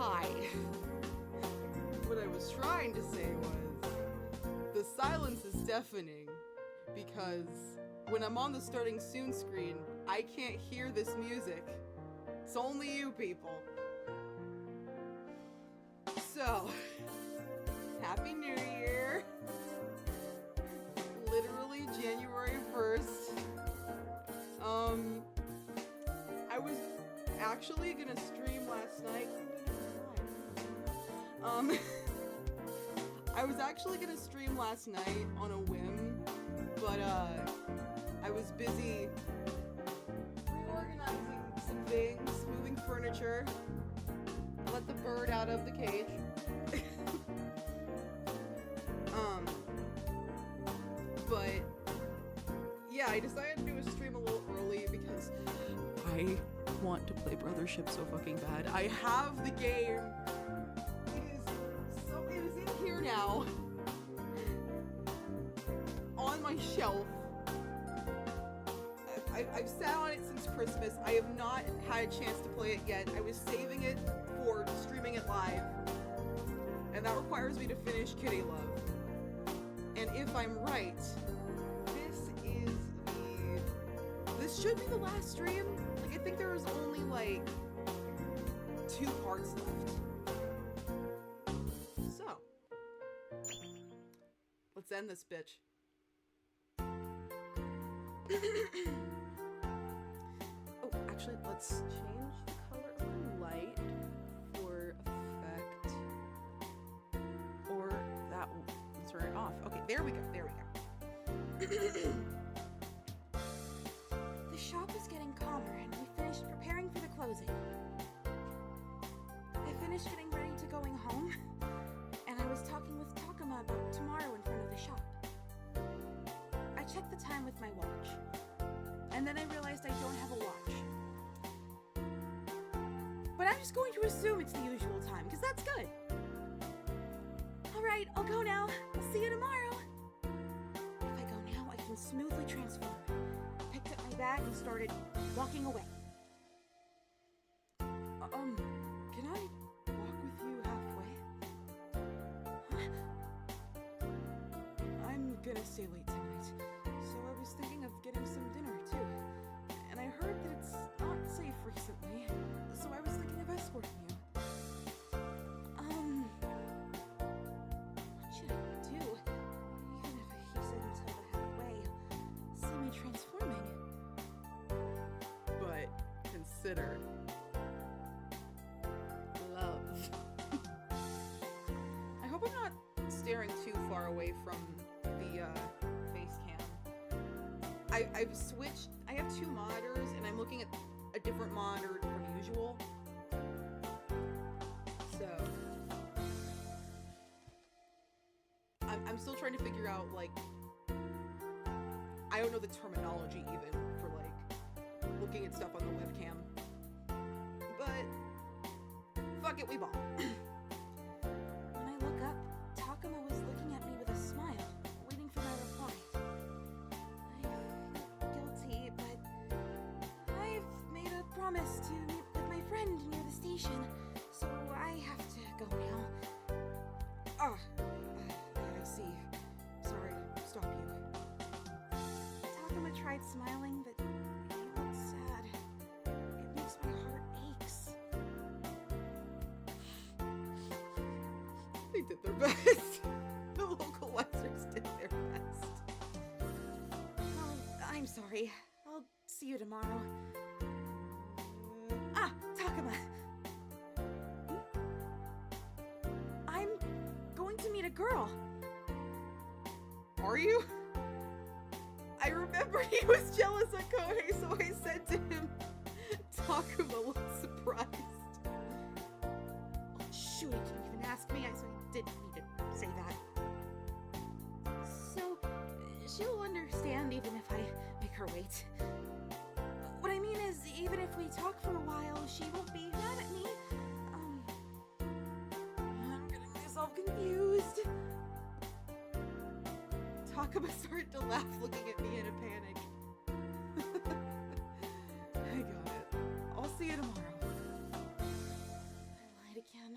lie. What I was trying to say was, the silence is deafening, because when I'm on the starting soon screen, I can't hear this music. It's only you people. So, Happy New Year! Literally January 1st. I was actually gonna stream last night. I was actually gonna stream last night on a whim, but I was busy reorganizing some things, moving furniture, let the bird out of the cage. But yeah, I decided to do a stream a little early because I want to play Brothership so fucking bad. I have the game. It is in here now. On my shelf. I've sat on it since Christmas. I have not had a chance to play it yet. I was saving it for streaming it live. And that requires me to finish Kitty Love. And if I'm right, this should be the last stream. Like, I think there's only like 2 parts left. So, let's end this bitch. Oh, actually, let's change the color of the light for effect. Or that will turn it off. Okay, there we go. There we go. The shop is getting calmer and we finished preparing for the closing. I finished getting ready to going home, and I was talking with Takuma about tomorrow in front of the shop. I checked the time with my watch, and then I realized I don't have a watch. But I'm just going to assume it's the usual time, because that's good. Alright, I'll go now. I'll see you tomorrow. If I go now, I can smoothly transform. Picked up my bag and started walking away. Can I walk with you halfway? Huh? I'm gonna stay late tonight, so I was thinking of getting some dinner too. And I heard that it's not safe recently, so I was thinking of escorting you. What should I do? Even if he said until the halfway, see me transforming. But consider love. I hope I'm not staring too far away from the face cam. I've switched. I have 2 monitors, and I'm looking at a different monitor from usual. So I'm still trying to figure out, like, I don't know the terminology even for like looking at stuff on the webcam. But fuck it, we ball. When I look up, Takuma was looking at me with a smile, waiting for my reply. I feel guilty, but I've made a promise to meet with my friend near the station, so I have to go now. I see. Sorry to stop you. Takuma tried smiling, but he looked sad. It makes my heart aches. They did their best. The localizers did their best. Oh, I'm sorry. I'll see you tomorrow. Ah, Takuma! I'm going to meet a girl. Are you? I remember he was jealous of Kohei, so I said to him, Takuma looked surprised. Oh, shoot, he didn't even ask me. I didn't need to say that. So, she'll understand even if I make her wait. What I mean is, even if we talk for a while, she won't be mad at me. I'm getting myself confused. Takuma started to laugh, looking at me in a panic. I got it. I'll see you tomorrow. I lied again.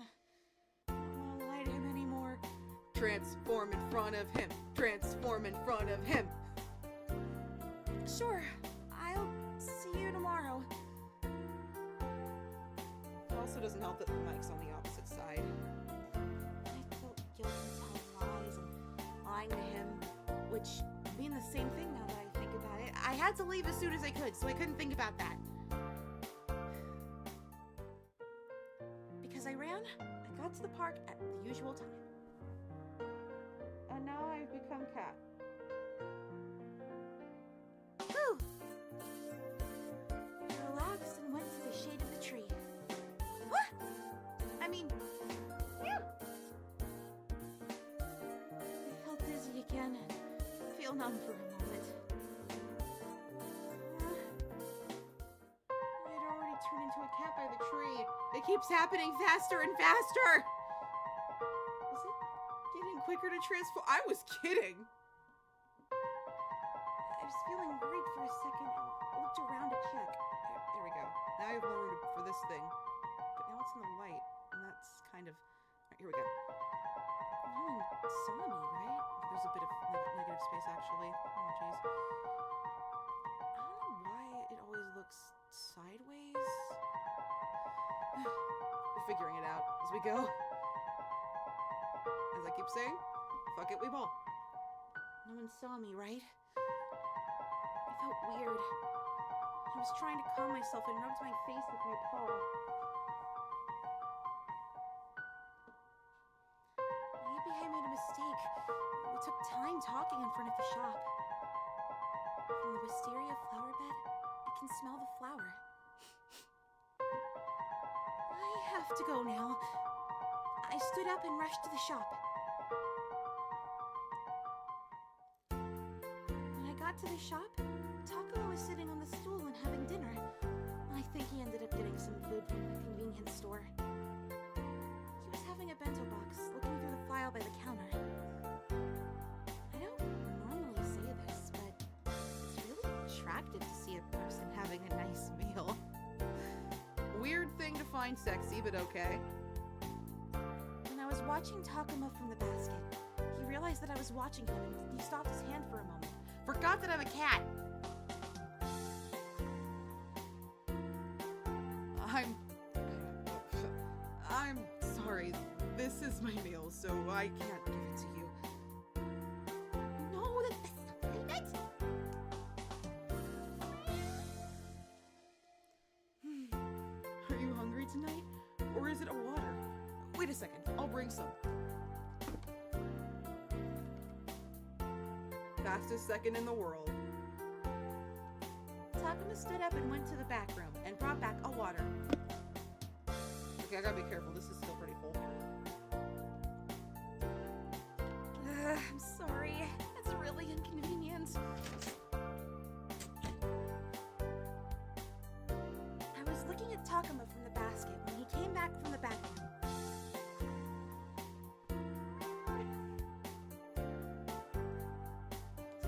Transform in front of him. Transform in front of him. Sure, I'll see you tomorrow. It also doesn't help that the mic's on the opposite side. I felt guilty telling lies and lying to him, which mean the same thing now that I think about it. I had to leave as soon as I could, so I couldn't think about that. Because I ran, I got to the park at the usual time. And now I've become Cat. Whew! I relaxed and went to the shade of the tree. What? I mean, yeah. I felt dizzy again and feel numb for a moment. I'd already turned into a cat by the tree. It keeps happening faster and faster. Is it getting quicker to transform? I was kidding. I was feeling worried for a second and looked around to check. There we go. Now I have more room for this thing. But now it's in the light, and that's kind of... Alright, here we go. No one saw me, right? There's a bit of negative space, actually. Oh, jeez. I don't know why it always looks sideways. We're figuring it out as we go. As I keep saying, fuck it, we ball. No one saw me, right? I felt weird. I was trying to calm myself and rubbed my face with my paw. Maybe I made a mistake. We took time talking in front of the shop. From the wisteria flower bed, I can smell the flower. I have to go now. I stood up and rushed to the shop. When I got to the shop, Takuma was sitting on the stool and having dinner. I think he ended up getting some food from the convenience store. He was having a bento box, looking through the file by the counter. I don't normally say this, but it's really attractive to see a person having a nice meal. Weird thing to find sexy, but okay. When I was watching Takuma from the basket, he realized that I was watching him and he stopped his hand for a moment. Forgot that I'm a cat! I'm sorry. This is my meal, so I can't give it to you. No, that's not it! Are you hungry tonight? Or is it a water? Wait a second, I'll bring some. Fastest second in the world. Takuma stood up and went to the back room and brought back a water. Okay, I gotta be careful. This is still pretty full. I'm sorry. It's really inconvenient. I was looking at Takuma from the basket when he came back from the back room.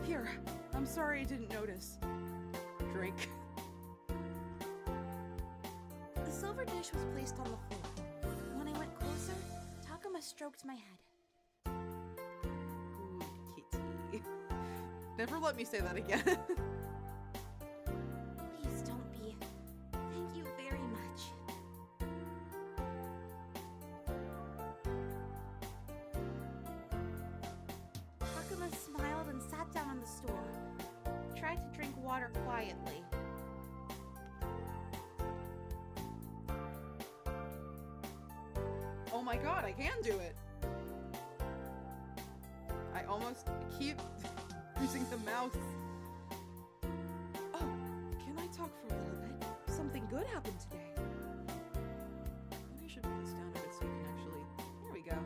Here, I'm sorry I didn't notice. Drink. The silver dish was placed on the floor. When I went closer, Takuma stroked my head. Ooh, kitty. Never let me say that again. Please don't be. Thank you very much. Takuma smiled and sat down on the stool. Tried to drink water quietly. Oh my god, I can do it. I almost keep using the mouse. Oh, can I talk for a little bit? Something good happened today. Maybe I should put this down a bit so you can actually... There we go.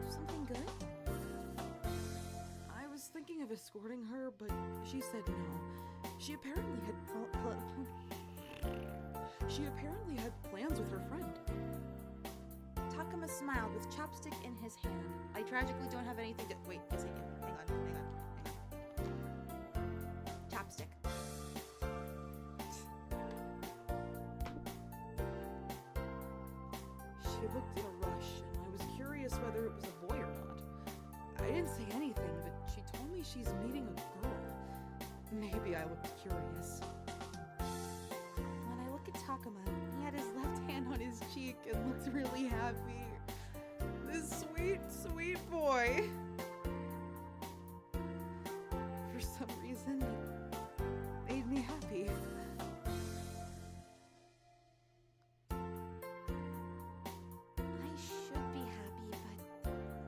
Something good? I was thinking of escorting her, but she said no. She apparently had plans with her friend. Takuma smiled with chopstick in his hand. I tragically don't have anything to... Wait, yes I do. Hang on. Chopstick. She looked in a rush, and I was asked whether it was a boy or not. I didn't say anything, but she told me she's meeting a girl. Maybe I looked curious. When I look at Takuma, he had his left hand on his cheek and looked really happy. This sweet, sweet boy. For some reason, it made me happy. I should be happy, but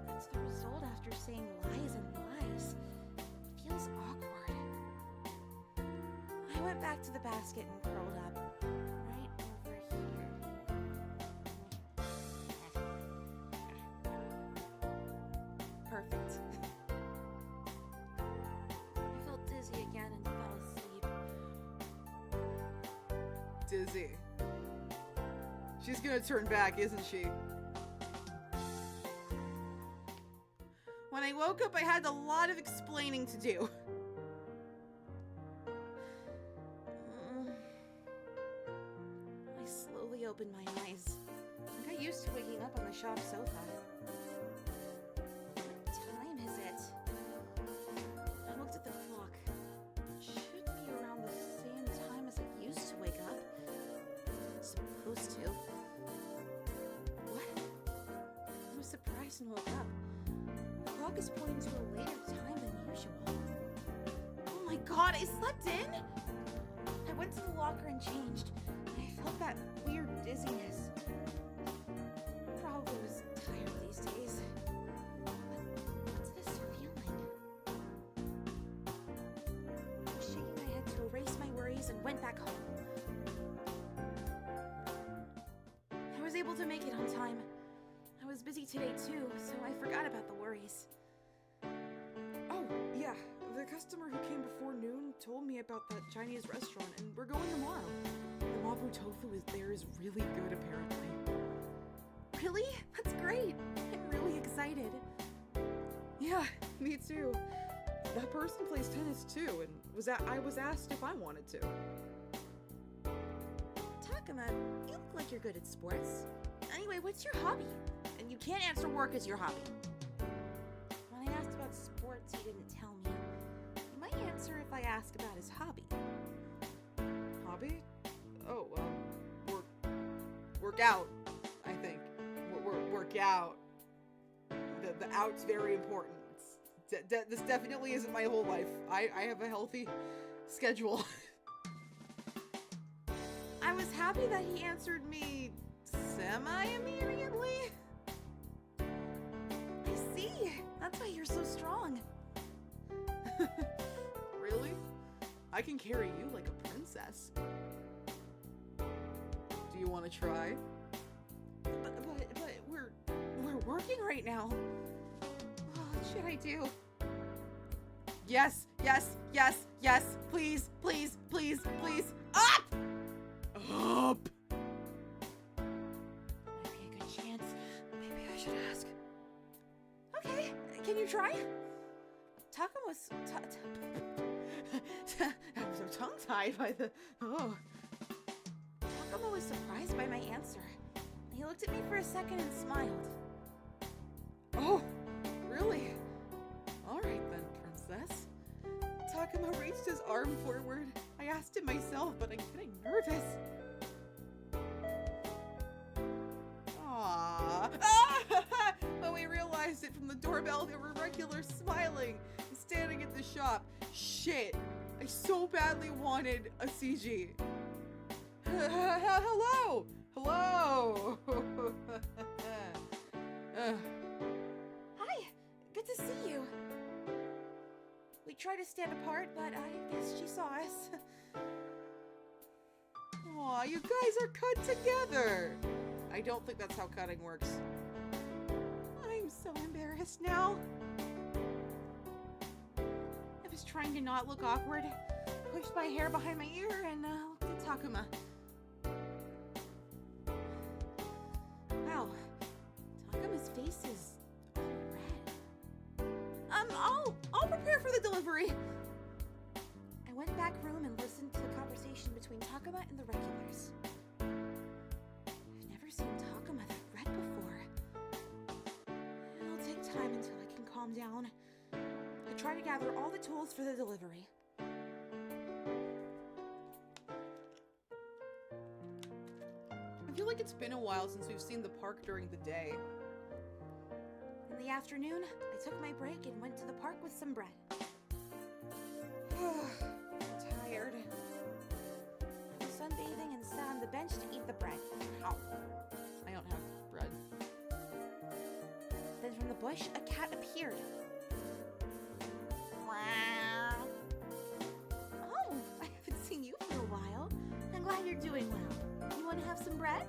that's the result after saying lies and lies. It feels awkward. I went back to the basket and curled up, right over here. Perfect. I felt dizzy again and fell asleep. Dizzy. She's gonna turn back, isn't she? When I woke up, I had a lot of explaining to do. I slowly opened my eyes. I got used to waking up on the shop sofa. What time is it? I looked at the clock. It should be around the same time as I used to wake up. It's supposed to. What? I was surprised and woke up. The clock is pointing to a later time than usual. Oh my god, I slept in? I went to the locker and changed. I felt that weird dizziness. Probably was tired these days. But what's this feeling? I was shaking my head to erase my worries and went back home. I was able to make it on time. I was busy today too, so I forgot about the worries. Oh, yeah. The customer who came before noon told me about that Chinese restaurant, and we're going tomorrow. The mapo tofu there is really good, apparently. Really? That's great. I'm really excited. Yeah, me too. That person plays tennis too, and I was asked if I wanted to. Takuma, you look like you're good at sports. Anyway, what's your hobby? And you can't answer work as your hobby. When I asked about sports, he didn't tell me. He might answer if I ask about his hobby. Hobby? Oh, work out, I think. Work out. The out's very important. This definitely isn't my whole life. I have a healthy schedule. I was happy that he answered me semi-immediately. I see. That's why you're so strong. Really? I can carry you like a princess. Do you want to try? But we're working right now. What should I do? Yes, yes, yes, yes. Please, please, please, please. Up! Up! Might be a good chance. Maybe I should ask. Okay, can you try? Takuma's I'm so tongue-tied by the... Oh. Takuma was surprised by my answer. He looked at me for a second and smiled. Oh, really? All right then, princess. Takuma reached his arm forward. I asked him myself, but I'm getting nervous. Aww. Oh, we realized it from the doorbell. There were regulars smiling and standing at the shop. Shit. I so badly wanted a CG. Hello. Hello. Hi, good to see you. We tried to stand apart, but I guess she saw us. Aw, you guys are cut together. I don't think that's how cutting works. I'm so embarrassed now. I was trying to not look awkward, pushed my hair behind my ear, and looked at Takuma. Wow, Takuma's face is all red. I'll prepare for the delivery. I went back room and listened to the conversation between Takuma and the regulars. I've never seen Takuma that red before. calm down. I try to gather all the tools for the delivery. I feel like it's been a while since we've seen the park during the day. In the afternoon, I took my break and went to the park with some bread. Tired. I was sunbathing and sat on the bench to eat the bread. Ow. I don't have bread. Then from the bush, a cat appeared. Oh, I haven't seen you for a while. I'm glad you're doing well. You want to have some bread?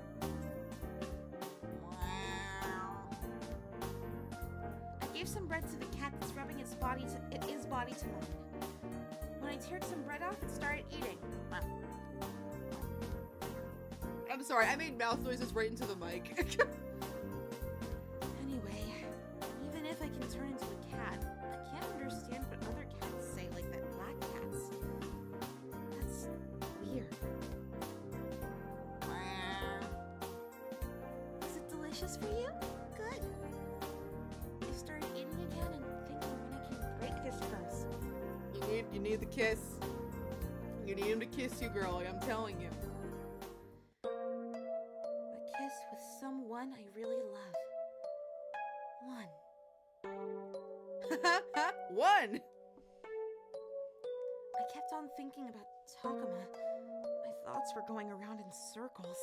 I gave some bread to the cat that's rubbing its body to mine. When I teared some bread off, it started eating. I'm sorry, I made mouth noises right into the mic. Anyway, even if I can turn into a cat, I can't understand what other cats say, like that black cat's. That's weird. Is it delicious for you? Good. I started eating again and thinking when I can break this curse. You need the kiss. You need him to kiss you, girl, like I'm telling you. A kiss with someone I really love. One! I kept on thinking about Takuma. My thoughts were going around in circles.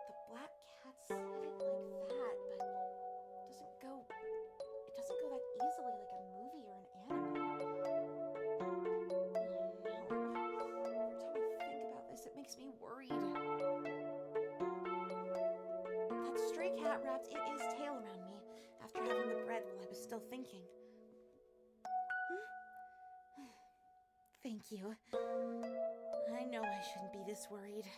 The black cat said it like that, but it doesn't go that easily like a movie or an anime. Oh no. Every time I think about this, it makes me worried. That stray cat wrapped its tail around me after having the bread while I was still thinking. Thank you. I know I shouldn't be this worried.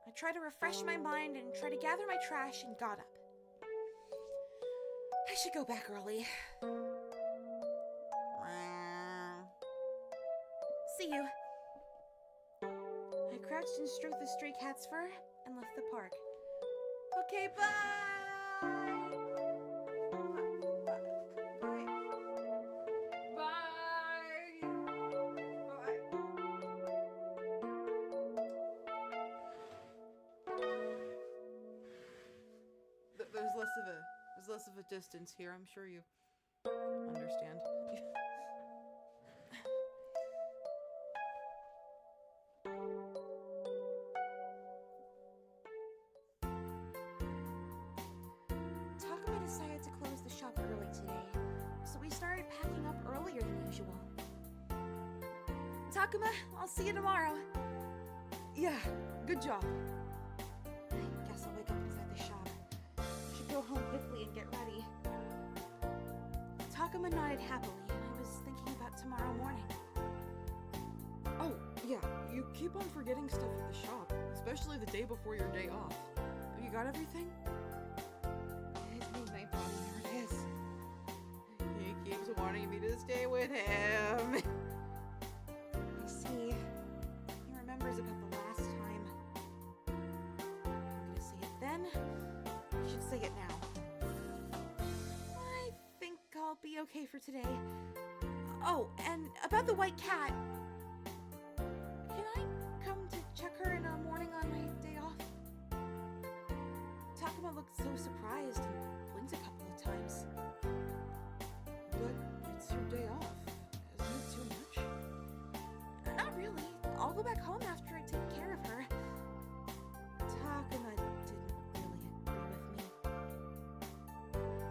I tried to refresh my mind and try to gather my trash and got up. I should go back early. See you. I crouched and stroked the stray cat's fur and left the park. Okay, bye! There's less of a distance here. I'm sure you understand. Takuma decided to close the shop early today, so we started packing up earlier than usual. Takuma, I'll see you tomorrow. Yeah, good job. I guess I'll wake up inside the shop. Should go home quickly and get ready. Takuma nodded happily, and I was thinking about tomorrow morning. Oh, yeah, you keep on forgetting stuff at the shop, especially the day before your day off. You got everything? It made my body nervous. He keeps wanting me to stay with him. I see. He remembers about the last time. I'm gonna say it then. I should say it now. I think I'll be okay for today. Oh, and about the white cat. Can I come to check her in the morning on my day off? Takuma looked so surprised and blinked a couple of times. But it's your day off. Isn't it too much? Not really. I'll go back home after I take care of her. Takuma didn't really agree with me.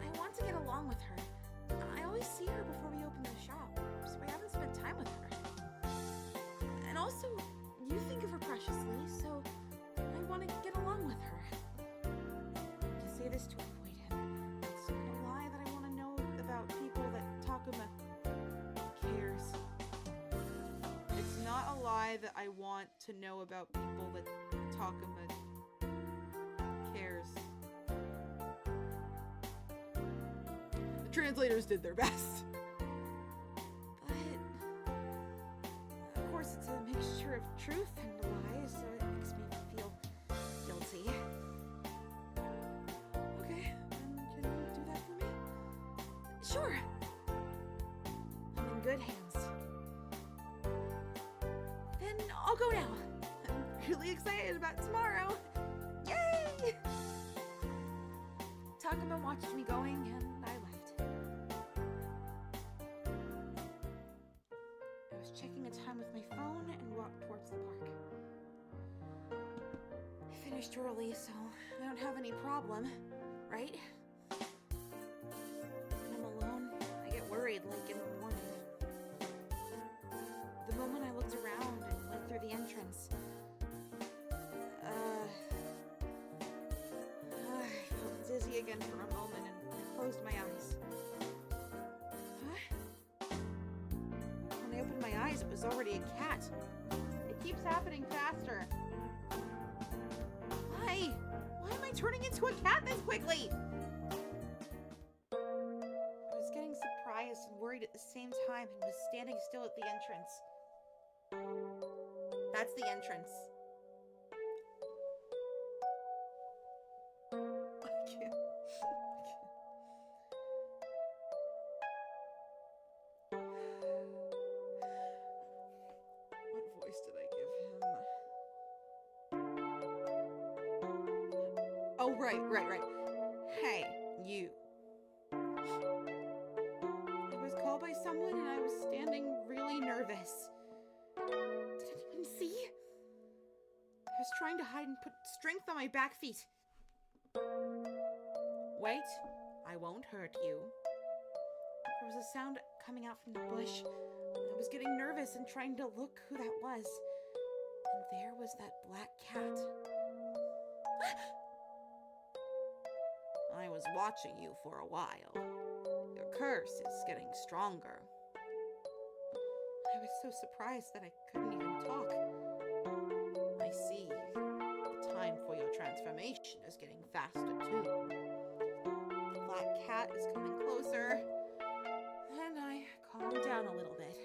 I want to get along with her. I always see her before we open the shop, so I haven't spent time with her. And also, you think of her preciously, so I want to get along with her. To say this to avoid him, it's not a lie that I want to know about people that Takuma cares. It's not a lie that I want to know about people that Takuma cares. The translators did their best. But, of course, it's a mixture of truth and lies, so it makes me feel guilty. Okay, then can Sure. I'm in good hands. Then I'll go now. I'm really excited about tomorrow. Yay! Takuma watched me going and I left. I was checking the time with my phone and walked towards the park. I finished early, so I don't have any problem, right? When I'm alone, I get worried like in the morning. The moment I looked around and went through the entrance, I felt dizzy again for a moment and I closed my eyes. Huh? When I opened my eyes, it was already a cat. It keeps happening faster. Why? Why am I turning into a cat this quickly? I was getting surprised and worried at the same time and was standing still at the entrance. That's the entrance. I can't. What voice did I give him? Oh, right. Hey, you. I was called by someone and I was standing really nervous. Did anyone see? I was trying to hide and put strength on my back feet. Wait, I won't hurt you. There was a sound coming out from the bush. I was getting nervous and trying to look who that was. And there was that black cat. I was watching you for a while. Your curse is getting stronger. I was so surprised that I couldn't even talk. I see. The time for your transformation is getting faster too. The black cat is coming closer, and I calmed down a little bit.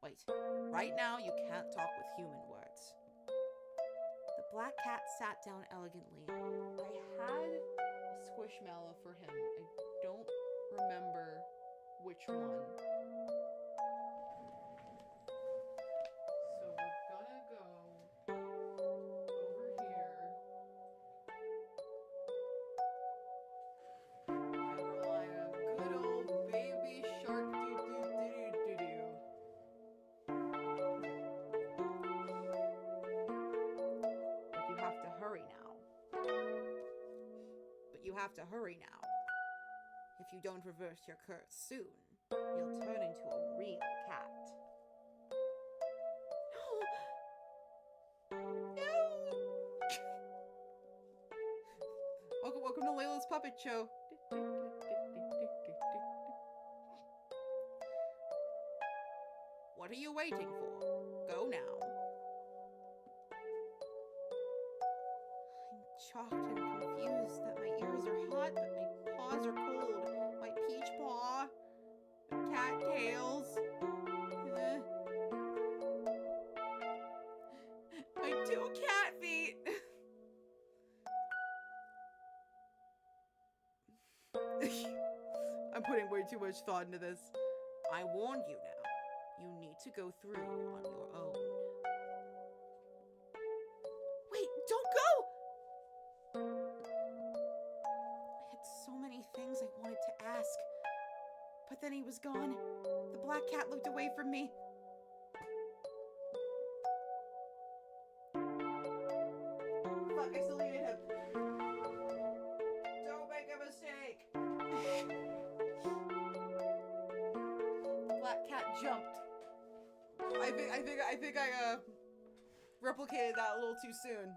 Wait, right now you can't talk with human words. The black cat sat down elegantly. I had a squishmallow for him. I don't remember which one. So we're gonna go over here and rely on good old baby shark doo-doo-doo-doo-doo-doo. But you have to hurry now. If you don't reverse your curse soon, you'll turn into a real cat. No! Welcome to Layla's Puppet Show. What are you waiting for? Go now. I'm shocked and confused that my ears are hot, but my paws are cold. My peach paw. Cat tails. My two cat feet. I'm putting way too much thought into this. I warned you now. You need to go through on your own. Wait, don't go! I had so many things I wanted to ask. But then he was gone. The black cat looked away from me. Fuck, I still needed him. Don't make a mistake. The black cat jumped. I think I replicated that a little too soon.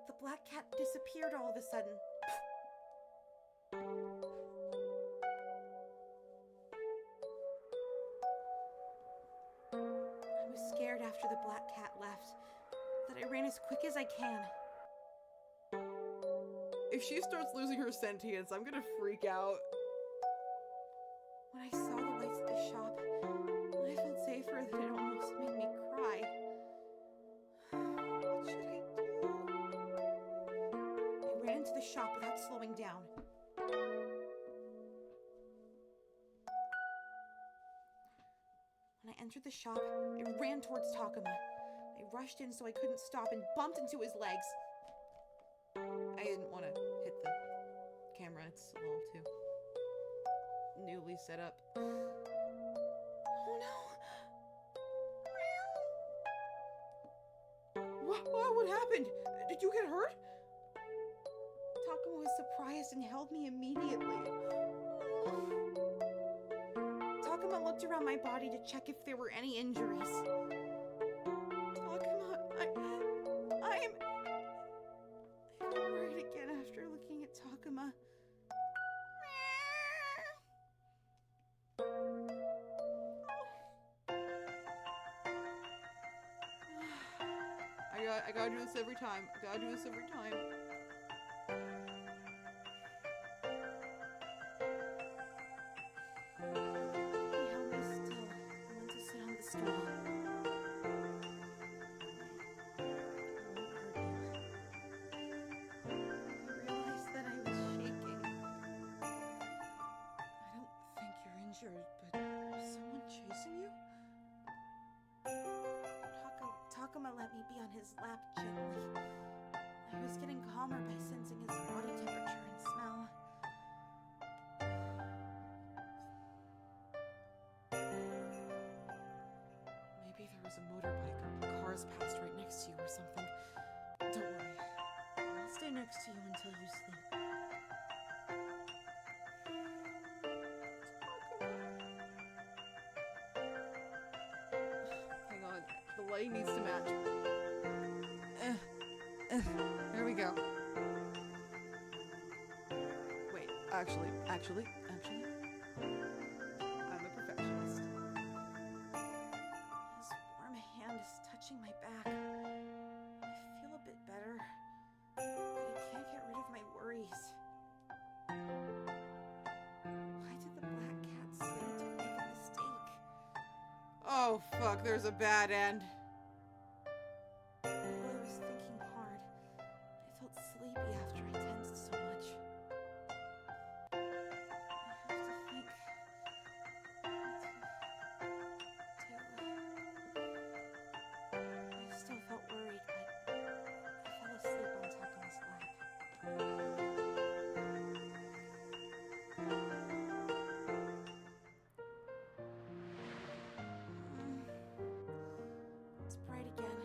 The black cat disappeared all of a sudden. I was scared after the black cat left that I ran as quick as I can. If she starts losing her sentience, I'm gonna freak out. When I saw the lights at the shop, I felt safer that it almost made me cry. What should I entered the shop, I ran towards Takuma. I rushed in so I couldn't stop and bumped into his legs. I didn't want to hit the camera. It's a little too newly set up. Oh no! What happened? Did you get hurt? Takuma was surprised and held me immediately. Takuma looked around my body to check if there were any injuries. Takuma, I'm worried again after looking at Takuma. I gotta do this every time. I gotta do this every time. He held me still and went to sit on the stool. I won't hurt you. I realized that I was shaking. I don't think you're injured, but is someone chasing you? Takuma let me be on his lap gently. I was getting calmer by sensing his body temperature and smell. Maybe there was a motorbike or cars passed right next to you or something. Don't worry. I'll stay next to you until you sleep. Hang on. The lighting needs to match. There we go. Wait, actually. I'm a perfectionist. His warm hand is touching my back. I feel a bit better, but I can't get rid of my worries. Why did the black cat say don't make a mistake? Oh, fuck, there's a bad end. While I was thinking hard, I felt sleepy after I tensed so much. I have to think. I still felt worried, but I fell asleep on Takuma's lap. It's bright again.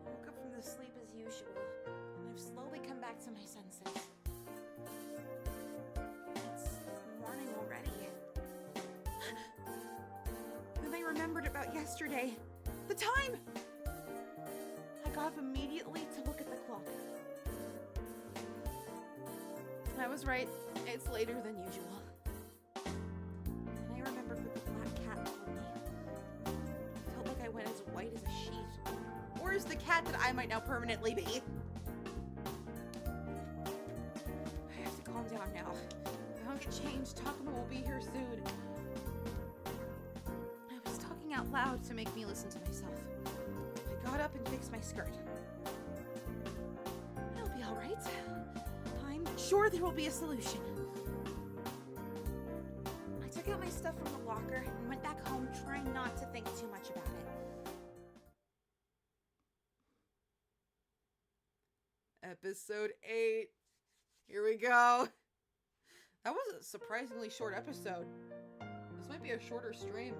I woke up from the sleep as usual, and I've slowly come back to my senses. It's morning already. Then I remembered about yesterday. The time! I got up immediately to look at the clock. I was right. It's later than usual. And I remembered what the black cat told me. I felt like I went as white as a sheet. Or is the cat that I might now permanently be? I have to calm down now. If I don't get changed, Takuma will be here soon. I was talking out loud to make me listen to myself. I got up and fixed my skirt. It'll be alright. I'm sure there will be a solution. I took out my stuff from the locker and went back home trying not to think too much about it. Episode 8. Here we go. That was a surprisingly short episode. This might be a shorter stream.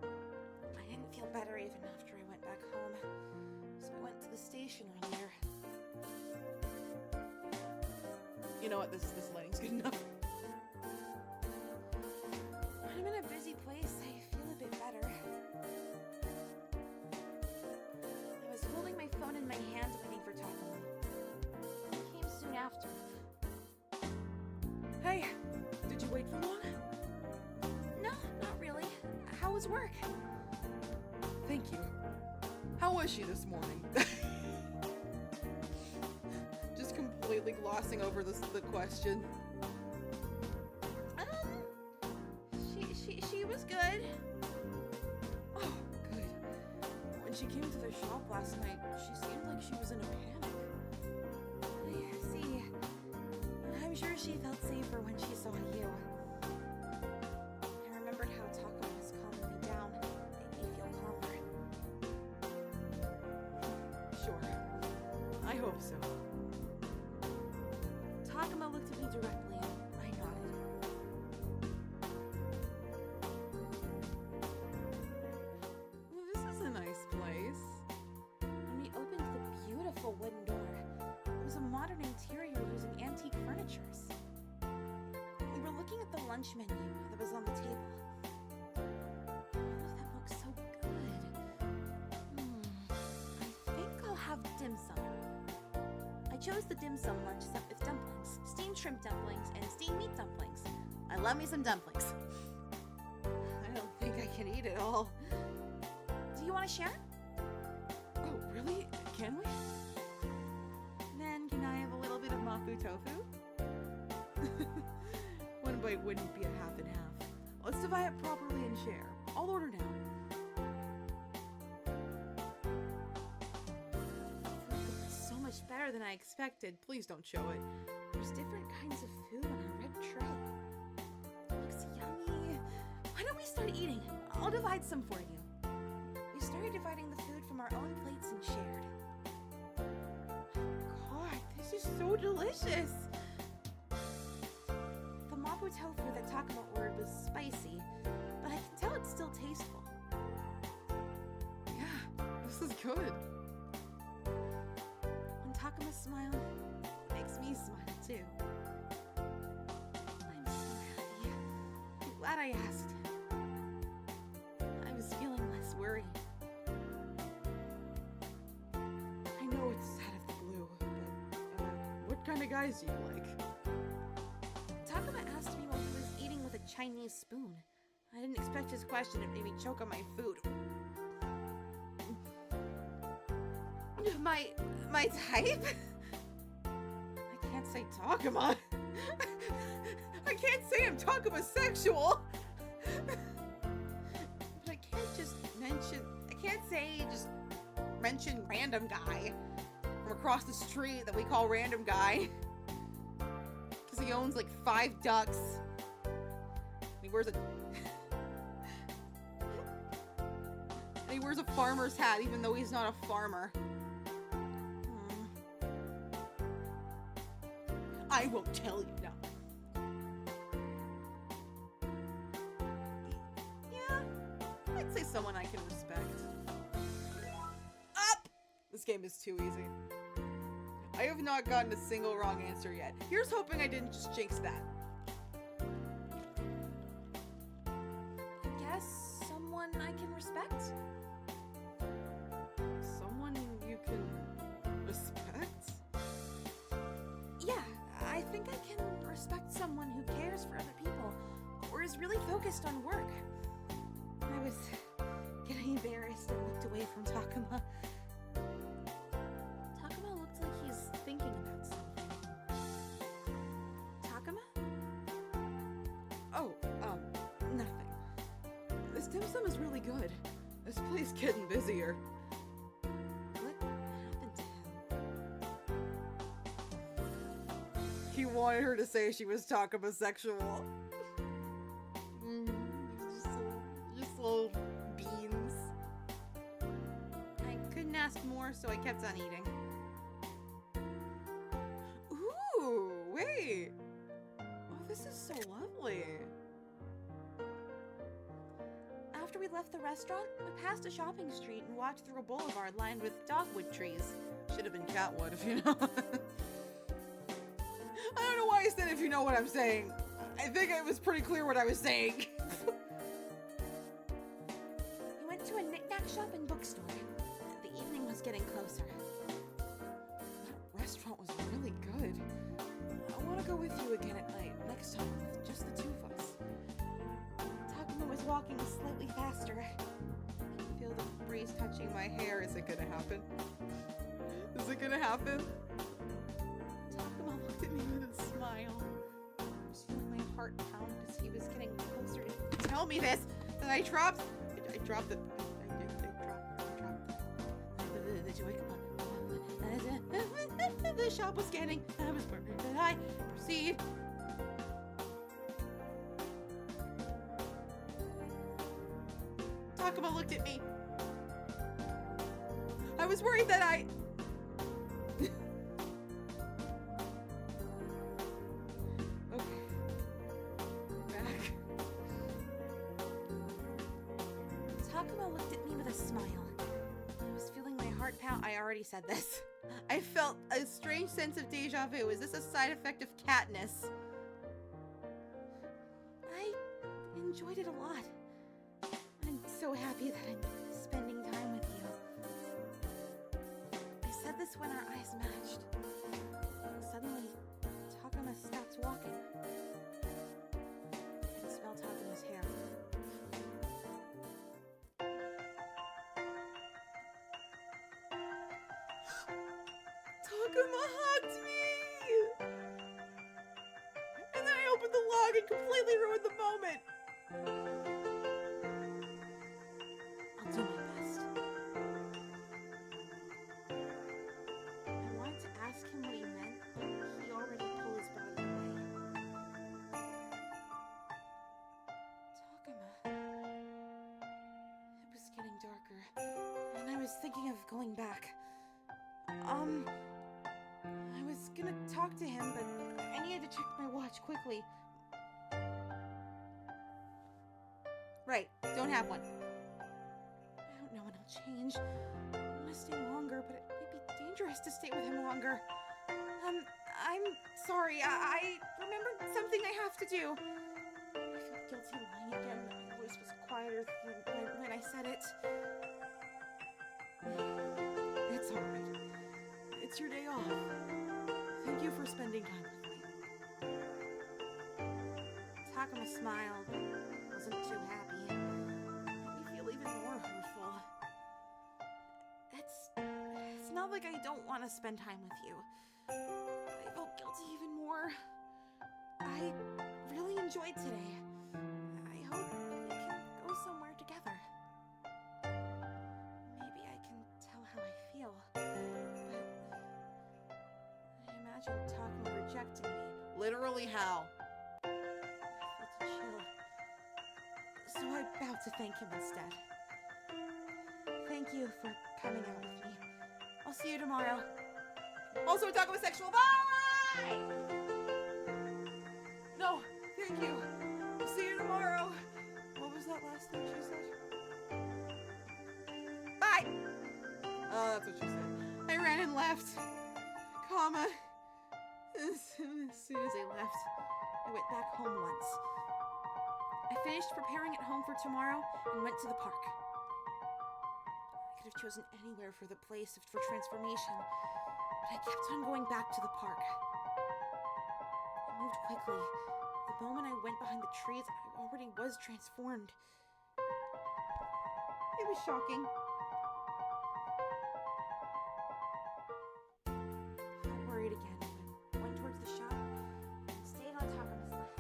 I didn't feel better even after I went back home, so I went to the station earlier. You know what? This lighting's good enough. When I'm in a busy place, I feel a bit better. I was holding my phone in my hand waiting for Takuma. He came soon after. Hey, did you wait for long? No, not really. How was work? Thank you. How was she this morning? Just completely glossing over the question. She was good. Oh, good. When she came to the shop last night, she seemed like she was in a panic. I see. I'm sure she felt safer when she saw you. I remembered how Takuma was calming me down hope so. Takuma looked at me directly and I nodded. Well, this is a nice place. When we opened the beautiful wooden door, it was a modern interior using antique furnitures. We were looking at the lunch menu that was on the table. All of them looked so good. I think I'll have dim sum. I chose the dim sum lunch set with dumplings, steamed shrimp dumplings, and steamed meat dumplings. I love me some dumplings. I don't think I can eat it all. Do you want to share? Oh, really? Can we? Then can I have a little bit of mapo tofu? One bite wouldn't be a half and half. Let's divide it properly and share. I'll order now. So much better than I expected. Please don't show it. There's different kinds of food on a red tray. It looks yummy. Why don't we start eating? I'll divide some for you. We started dividing the food from our own plates and shared. God, this is so delicious. The mapo tofu that Takuma ordered was spicy, but I can tell it's still tasteful. Yeah, this is good. When Takuma smiles, it makes me smile too. I'm so happy. I'm glad I asked. I was feeling less worried. I know it's out of the blue, but what kind of guys do you like? Takuma asked me while he was eating with a Chinese spoon. I didn't expect his question. It made me choke on my food. My type? I can't say Takuma. I can't say I'm Takuma sexual. But I can't just mention random guy from across the street that we call random guy. Because he owns like 5 ducks. And he wears a farmer's hat even though he's not a farmer. I won't tell you now. Yeah, I'd say someone I can respect. Up! This game is too easy. I have not gotten a single wrong answer yet. Here's hoping I didn't just jinx that. I guess someone I can respect? Someone you can respect? Yeah, I think I can respect someone who cares for other people or is really focused on work. I was getting embarrassed and looked away from Takuma. Takuma looked like he's thinking about something. Takuma? Oh, nothing. This dim sum is really good. This place getting busier. What happened to him? He wanted her to say she was Takuma sexual. Just little beans. I couldn't ask more, so I kept on eating. Ooh, wait. Oh, this is so lovely. After we left the restaurant, we passed a shopping street and walked through a boulevard lined with dogwood trees. Should have been catwood if you know. I don't know why I said if you know what I'm saying. I think it was pretty clear what I was saying. We went to a knick-knack shop and bookstore. The evening was getting closer. That restaurant was really good. I want to go with you again at night, next time with just the two of us. Takuma was walking slightly faster. I can feel the breeze touching my hair. Is it gonna happen? Is it gonna happen? Takuma looked at me with a smile. I was feeling my heart pound as he was getting closer to Tell me this. That I dropped. I dropped the. the joy. The shop was scanning. I was burned. Did I proceed? Takuma looked at me. I was worried that Takuma looked at me with a smile. I was feeling my heart pound. I already said this. I felt a strange sense of deja vu. Is this a side effect of catness? I enjoyed it a lot. I'm so happy that I'm spending time with you. I said this when our eyes matched. Suddenly, Takuma stopped walking. I could smell Takuma's hair. Takuma hugged me! And then I opened the log and completely ruined the moment! I'll do my best. I wanted to ask him what he meant, but he already pulled his body away. Takuma. It was getting darker, and I was thinking of going back. I was gonna talk to him, but I needed to check my watch quickly. Right, don't have one. I don't know when I'll change. I want to stay longer, but it might be dangerous to stay with him longer. I'm sorry. I remembered something I have to do. I feel guilty lying again. My voice was quieter when I said it. It's alright. It's your day off. Thank you for spending time with me. Takuma smiled, but wasn't too happy. It made me feel even more hurtful. It's not like I don't want to spend time with you. I felt guilty even more. I really enjoyed today. I hope we can go somewhere together. Maybe I can tell how I feel. I imagine Takuma rejecting me. Literally how? I felt a chill. So I bowed to thank him instead. Thank you for coming out with me. I'll see you tomorrow. Also a Takuma sexual. Bye! No, thank you. I'll see you tomorrow. What was that last thing she said? Bye! Oh, that's what she said. I ran and left. Comma. As soon as I left, I went back home once. I finished preparing at home for tomorrow and went to the park. I could have chosen anywhere for the place for transformation, but I kept on going back to the park. I moved quickly. The moment I went behind the trees, I already was transformed. It was shocking. I felt worried again, but went towards the shop and stayed on Takuma's lap.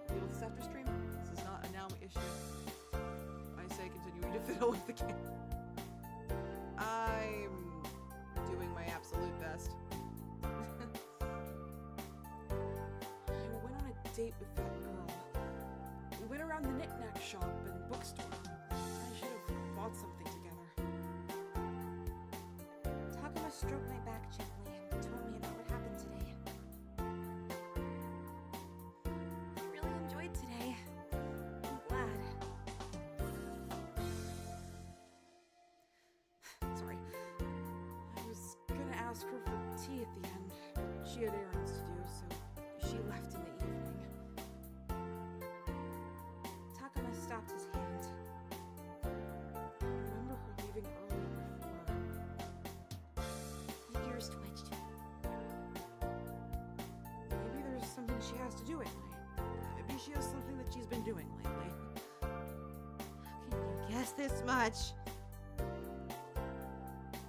Deal with this after stream. This is not a now issue. I say continuing to fiddle with the game. I'm doing my absolute best. I went on a date with that girl. We went around the knick-knack shop and bookstore. I should have bought something together. Takuma stroked my back gently and told me about what happened today. I really enjoyed today. I'm glad. Sorry. I was gonna ask her for tea at the end, but she had errands to do, so she left in the evening. Takuma stopped his hand. I remember her leaving early before. My ears twitched. Maybe there's something she has to do at night. Maybe she has something that she's been doing lately. How can you guess this much?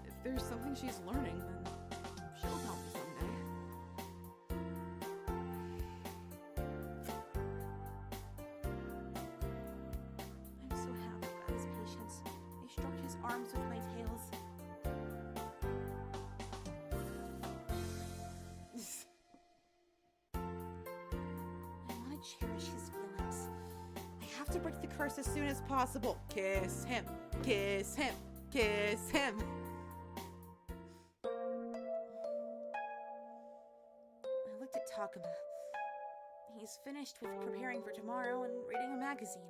If there's something she's learning, then she'll tell me someday. I'm so happy about his patience. He stroked his arms with my tails. I want to cherish his feelings. I have to break the curse as soon as possible. Kiss him. Kiss him. Kiss him. Takuma. He's finished with preparing for tomorrow and reading a magazine.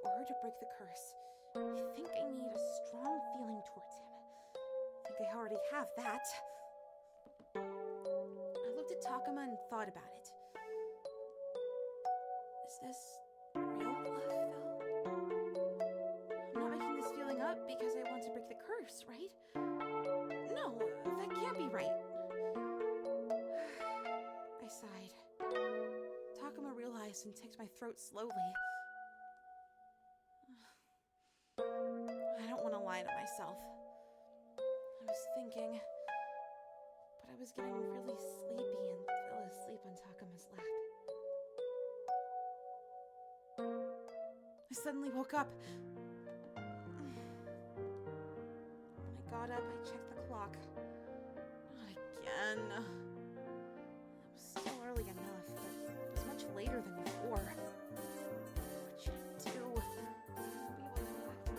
In order to break the curse, I think I need a strong feeling towards him. I think I already have that. I looked at Takuma and thought about it. Is this real, Phil? I'm not making this feeling up because I want to break the curse, right? No, that can't be right. I sighed. Takuma realized and ticked my throat slowly. I don't want to lie to myself. I was thinking, but I was getting really sleepy and fell asleep on Takuma's lap. I suddenly woke up. When I got up, I checked the clock. Not again. It was still early enough, but it was much later than before. What should I do? We will go back to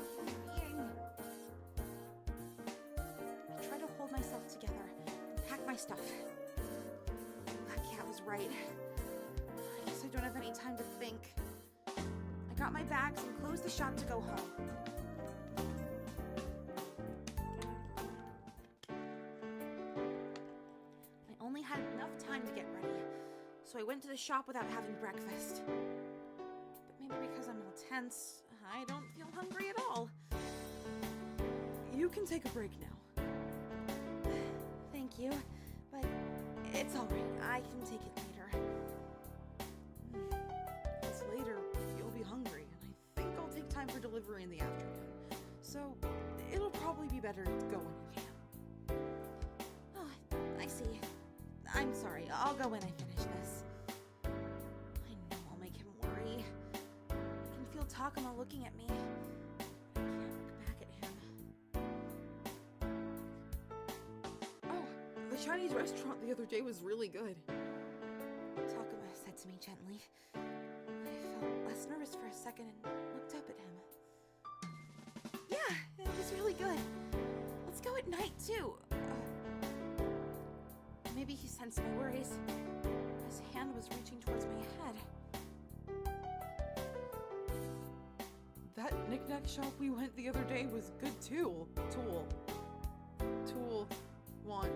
being. I tried to hold myself together and pack my stuff. That cat was right. I guess I don't have any time to think. I got my bags and closed the shop to go home. I only had enough time to get ready, so I went to the shop without having breakfast. But maybe because I'm all tense, I don't feel hungry at all. You can take a break now. Thank you, but it's all right. I can take it later. It's later, you'll be hungry, and I think I'll take time for delivery in the afternoon. So, it'll probably be better to go when you can. Oh, I see. I'm sorry. I'll go when I finish this. I know I'll make him worry. I can feel Takuma looking at me. I can't look back at him. Oh, the Chinese restaurant the other day was really good. Takuma said to me gently. I felt less nervous for a second and looked up at him. Yeah, it was really good. Let's go at night, too. Maybe he sensed my worries. His hand was reaching towards my head. That knick-knack shop we went the other day was good too. Tool want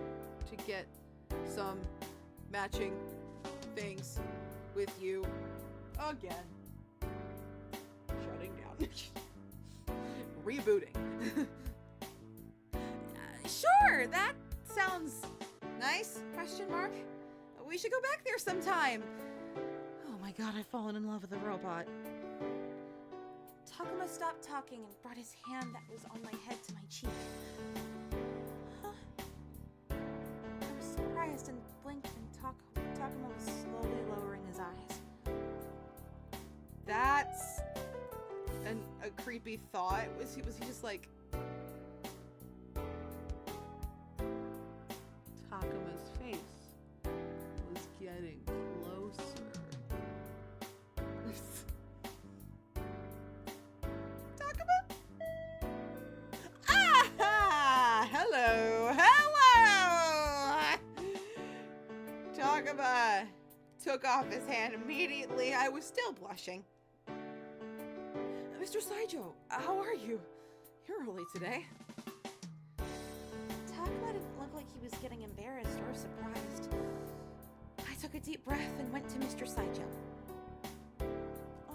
to get some matching things with you again. Shutting down. Rebooting. Sure, that sounds nice? Question mark. We should go back there sometime. Oh my god, I've fallen in love with a robot. Takuma stopped talking and brought his hand that was on my head to my cheek. Huh? I was surprised and blinked, and Takuma was slowly lowering his eyes. That's a creepy thought. Was he just like Takuma's face was getting closer. Takuma? Ah! Hello! Takuma took off his hand immediately. I was still blushing. Mr. Saijo, how are you? You're early today. Takuma didn't look like he was getting embarrassed or surprised. I took a deep breath and went to Mr. Saijo.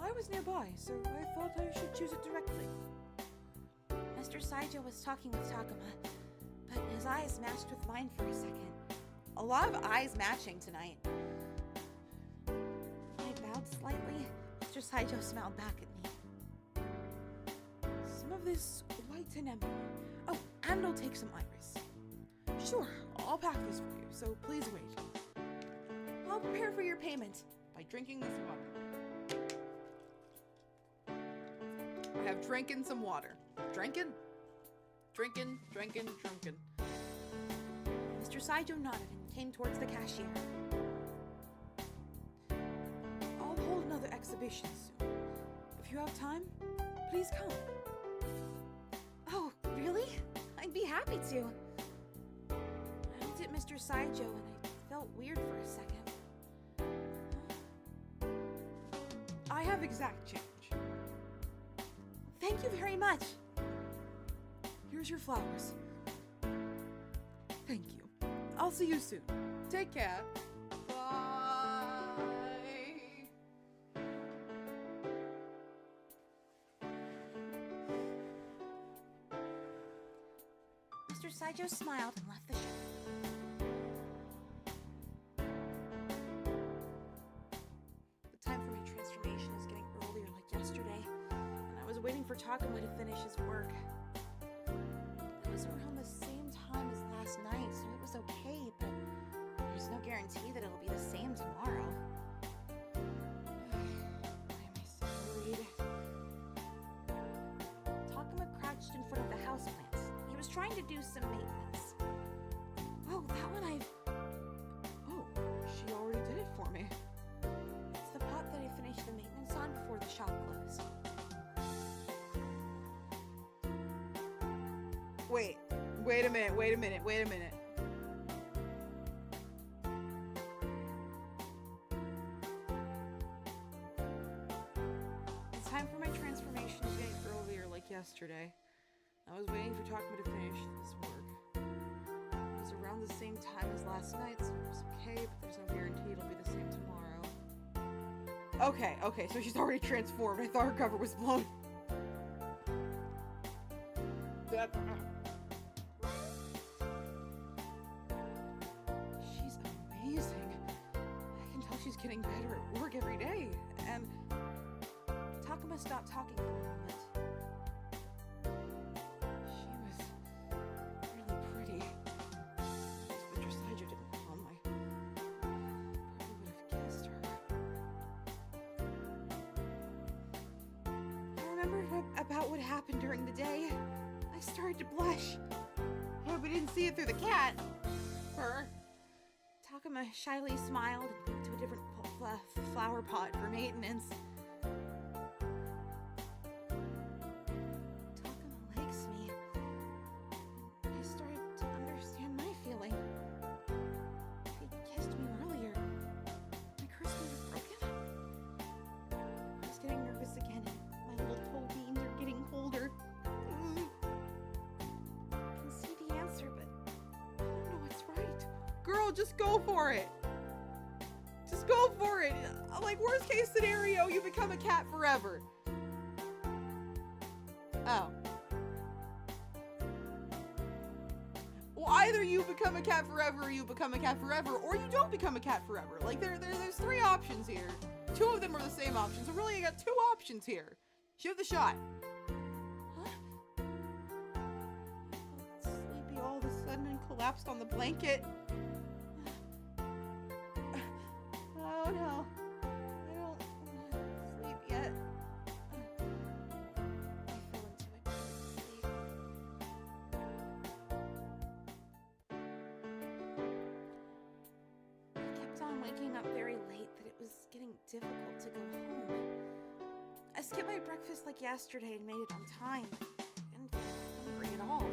I was nearby, so I thought I should choose it directly. Mr. Saijo was talking with Takuma, but his eyes matched with mine for a second. A lot of eyes matching tonight. I bowed slightly. Mr. Saijo smiled back at me. Some of this white anemone. Oh, and I'll take some iris. Sure, I'll pack this for you, so please wait. I'll prepare for your payment by drinking this water. I have drinking some water. Drinking. Mr. Saijo nodded and came towards the cashier. I'll hold another exhibition soon. If you have time, please come. Oh, really? I'd be happy to. I looked at Mr. Saijo and I felt felt weird for a second. I have exact change. Thank you very much. Here's your flowers. Thank you. I'll see you soon. Take care. Bye. Mr. Sideshow smiled and left the shop. The time for my transformation is getting earlier like yesterday, and I was waiting for Takuma to finish his work. It was around the same time as last night, so it was okay, but there's no guarantee that it'll be the same tomorrow. Why am I so worried? Takuma crouched in front of the houseplants. He was trying to do some maintenance. Oh, that one Oh, she already did it for me. It's the pot that I finished the maintenance on before the shop closed. Wait a minute. The time for my transformation is getting earlier like yesterday. I was waiting for Takuma to finish this work. It was around the same time as last night, so it was okay, but there's no guarantee it'll be the same tomorrow. Okay, so she's already transformed. I thought her cover was blown. She's amazing. I can tell she's getting better at work every day. And Takuma stopped talking for a moment. she was really pretty. If Mr. Sideshow didn't come, I probably would have guessed her. I remembered about what happened during the day. I started to blush. Yeah, we didn't see it through the cat. Her. Takuma shyly smiled and went to a different flower pot for maintenance. Takuma likes me. I started to understand my feeling. If he'd kissed me earlier, my curse might have broken. I was getting nervous again, and my little toe beans are getting colder. I can see the answer, but I don't know what's right. Girl, just go for it. Just go for it. Like, worst case scenario, you become a cat forever. Oh. Well, either you become a cat forever, or you become a cat forever, or you don't become a cat forever. Like, there's three options here. Two of them are the same option, so really, you got two options here. Shoot the shot. Huh? I felt sleepy all of a sudden and collapsed on the blanket. Oh no. I don't sleep yet. I fell into a deep sleep. I kept on waking up very late that it was getting difficult to go home. I skipped my breakfast like yesterday and made it on time, but I didn't feel hungry at all.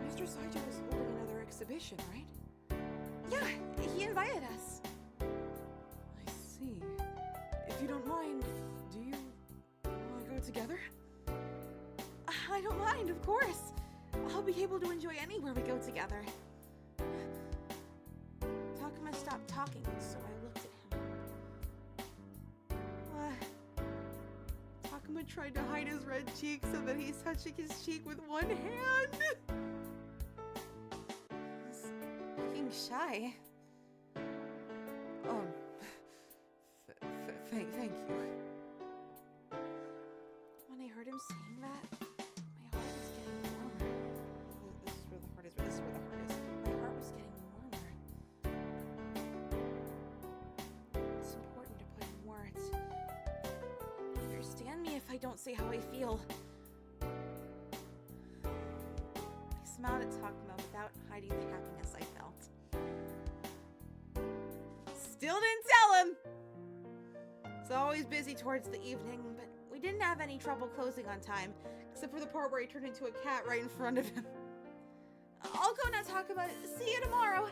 Mr. Sideshow was holding another exhibition, right? Yeah, he invited us. I see. If you don't mind, do you want to go together? I don't mind, of course. I'll be able to enjoy anywhere we go together. Takuma stopped talking, so I looked at him. Takuma tried to hide his red cheek so that he's touching his cheek with one hand. He's looking shy. Thank you. When I heard him saying that, my heart was getting warmer. This is where the heart is. This is where the heart is. My heart was getting warmer. It's important to put in words. Understand me if I don't say how I feel. I smiled at Takuma without hiding the happiness I felt. Still didn't tell him. It's always busy towards the evening, but we didn't have any trouble closing on time, Except for the part where he turned into a cat right in front of him. I'll go now, Takuma. See you tomorrow.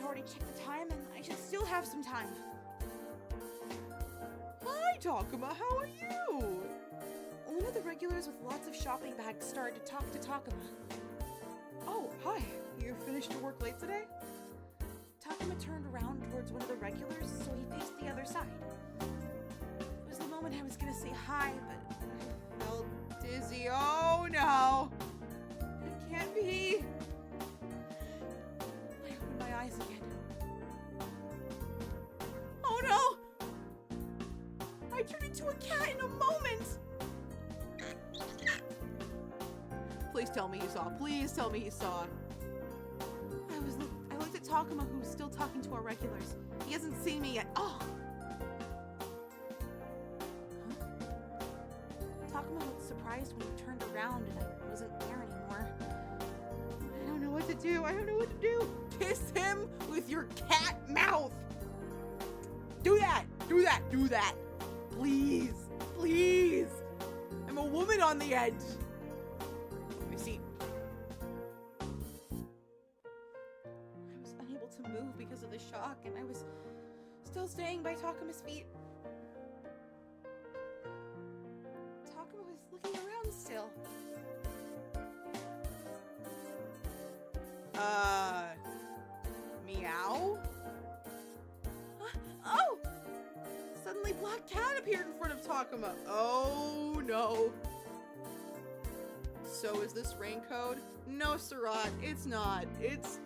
already checked the time, and I should still have some time. Hi, Takuma, how are you? One of the regulars with lots of shopping bags started to talk to Takuma. Oh, hi. You finished your work late today? Takuma turned around towards one of the regulars, so he faced the other side. It was the moment I was gonna say hi, but I felt dizzy. Oh no! It can't be! I opened my eyes again. Oh no! I turned into a cat in a moment! Please tell me you saw. Please tell me you saw. I looked at Takuma, who was still talking to our regulars. He hasn't seen me yet. Oh! Huh? Takuma looked surprised when he turned around and I wasn't there anymore. I don't know what to do. I don't know what to do. Kiss him with your cat mouth. Do that. Do that. Do that. Please. Please. I'm a woman on the edge. Let me see. I was unable to move because of the shock, and I was still staying by Takuma's feet. Takuma was looking around still. Meow? Oh! Suddenly Black Cat appeared in front of Takuma. Oh no. So is this rain code? No, Surat, it's not. It's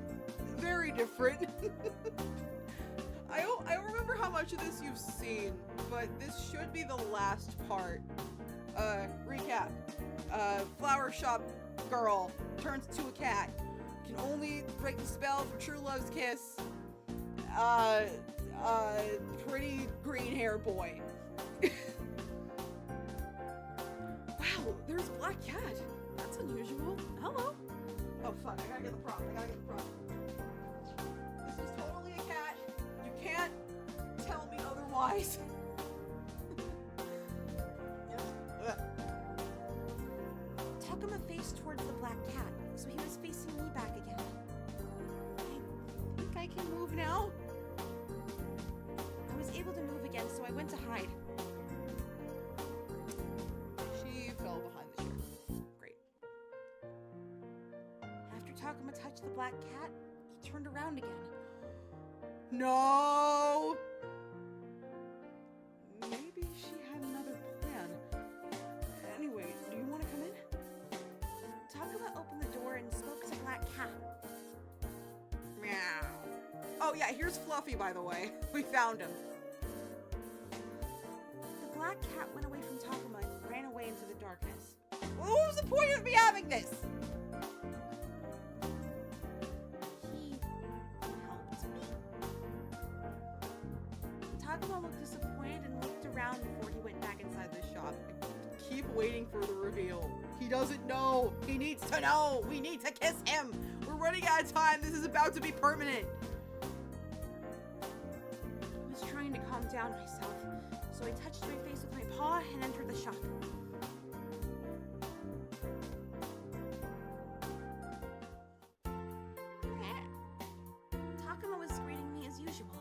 very different. I don't remember how much of this you've seen, but this should be the last part. Recap. Flower shop girl turns into a cat. Can only break the spell for true love's kiss. Pretty green hair boy. Wow, there's Black Cat. That's unusual. Hello. Oh fuck, I gotta get the prop. This is totally a cat. You can't tell me otherwise. Takuma faced towards the Black Cat, so he was facing me back again. I think I can move now. I was able to move again, so I went to hide. She fell behind the chair. Great. After Takuma touched the Black Cat, he turned around again. No! Maybe she had another plan. Anyway, do you want to come in? Takuma opened the door and spoke to Black Cat. Meow. Oh yeah, here's Fluffy, by the way. We found him. The Black Cat went away from Takuma and ran away into the darkness. What was the point of me having this? He helped me? Takuma looked disappointed and looked around before he went back inside the shop. Keep waiting for the reveal. He doesn't know. He needs to know. We need to kiss him. We're running out of time. This is about to be permanent. I was trying to calm down myself, so I touched my face with my paw and entered the shop. Takuma was greeting me as usual.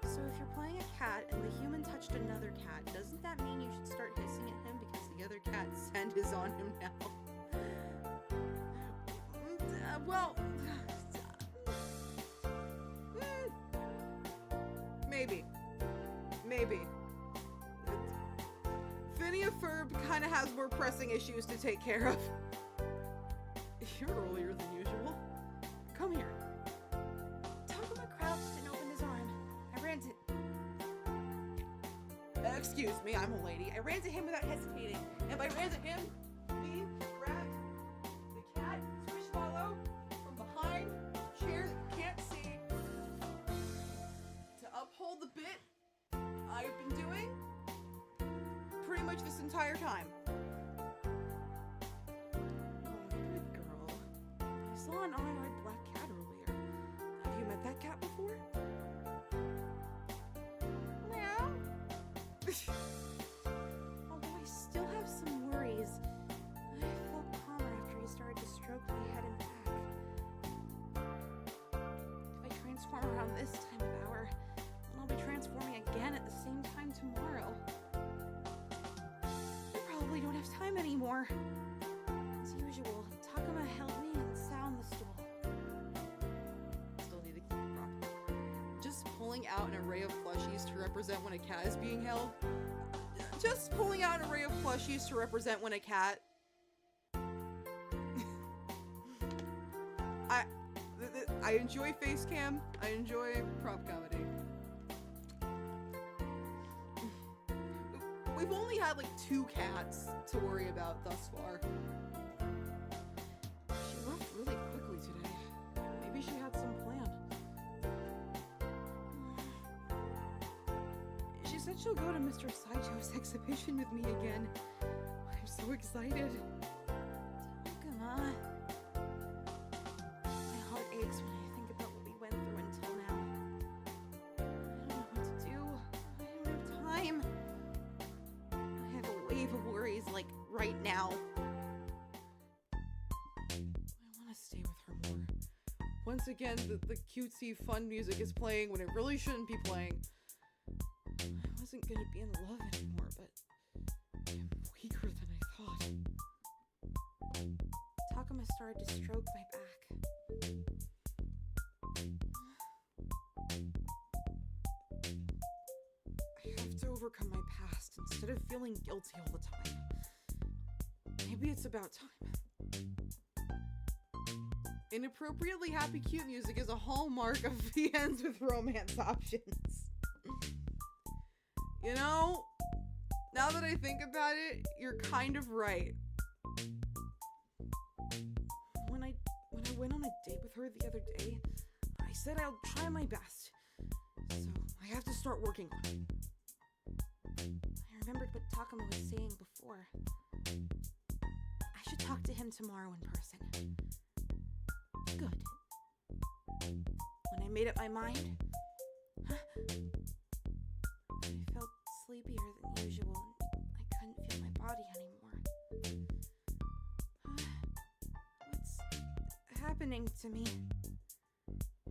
So if you're playing a cat and the human touched another cat, doesn't that mean you should start hissing at him because The other cat's scent is on him now. Well, maybe. Phineas Ferb kind of has more pressing issues to take care of. You're earlier than usual. Come here. Takuma crouched and opened his arm. I ran to... Excuse me, I'm a lady. I ran to him without hesitating. And by ran to him, we grabbed the cat, Squishmallow, from behind the chair that you can't see to uphold the bit I've been doing pretty much this entire time. Oh, good girl. I saw an unarmed black cat earlier. Have you met that cat before? Meow. Although I still have some worries, I felt calmer after he started to stroke my head and back. If I transform have time anymore. As usual, Takuma held me and sat on the stool. Still need to keep it prop. Just pulling out an array of plushies to represent when a cat is being held. Just pulling out an array of plushies to represent when a cat. I enjoy face cam. I enjoy prop comedy. We've only had like 2 cats to worry about thus far. She left really quickly today. Maybe she had some plan. She said she'll go to Mr. Saicho's exhibition with me again. I'm so excited. Takuma. My heart aches when I think about what we went through until now. I don't know what to do. I don't have time. I have a wave of worries, like, right now. I want to stay with her more. Once again, the cutesy fun music is playing when it really shouldn't be playing. I wasn't gonna be in love anymore, but I'm weaker than I thought. Takuma started to stroke my back. I have to overcome my past instead of feeling guilty all the time. Maybe it's about time. Inappropriately happy cute music is a hallmark of the ends with romance options. You know, now that I think about it, you're kind of right. When I went on a date with her the other day, I said I'll try my best. So I have to start working on it. I remembered what Takuma was saying before. I should talk to him tomorrow in person. Good. When I made up my mind, I felt sleepier than usual and I couldn't feel my body anymore. What's happening to me?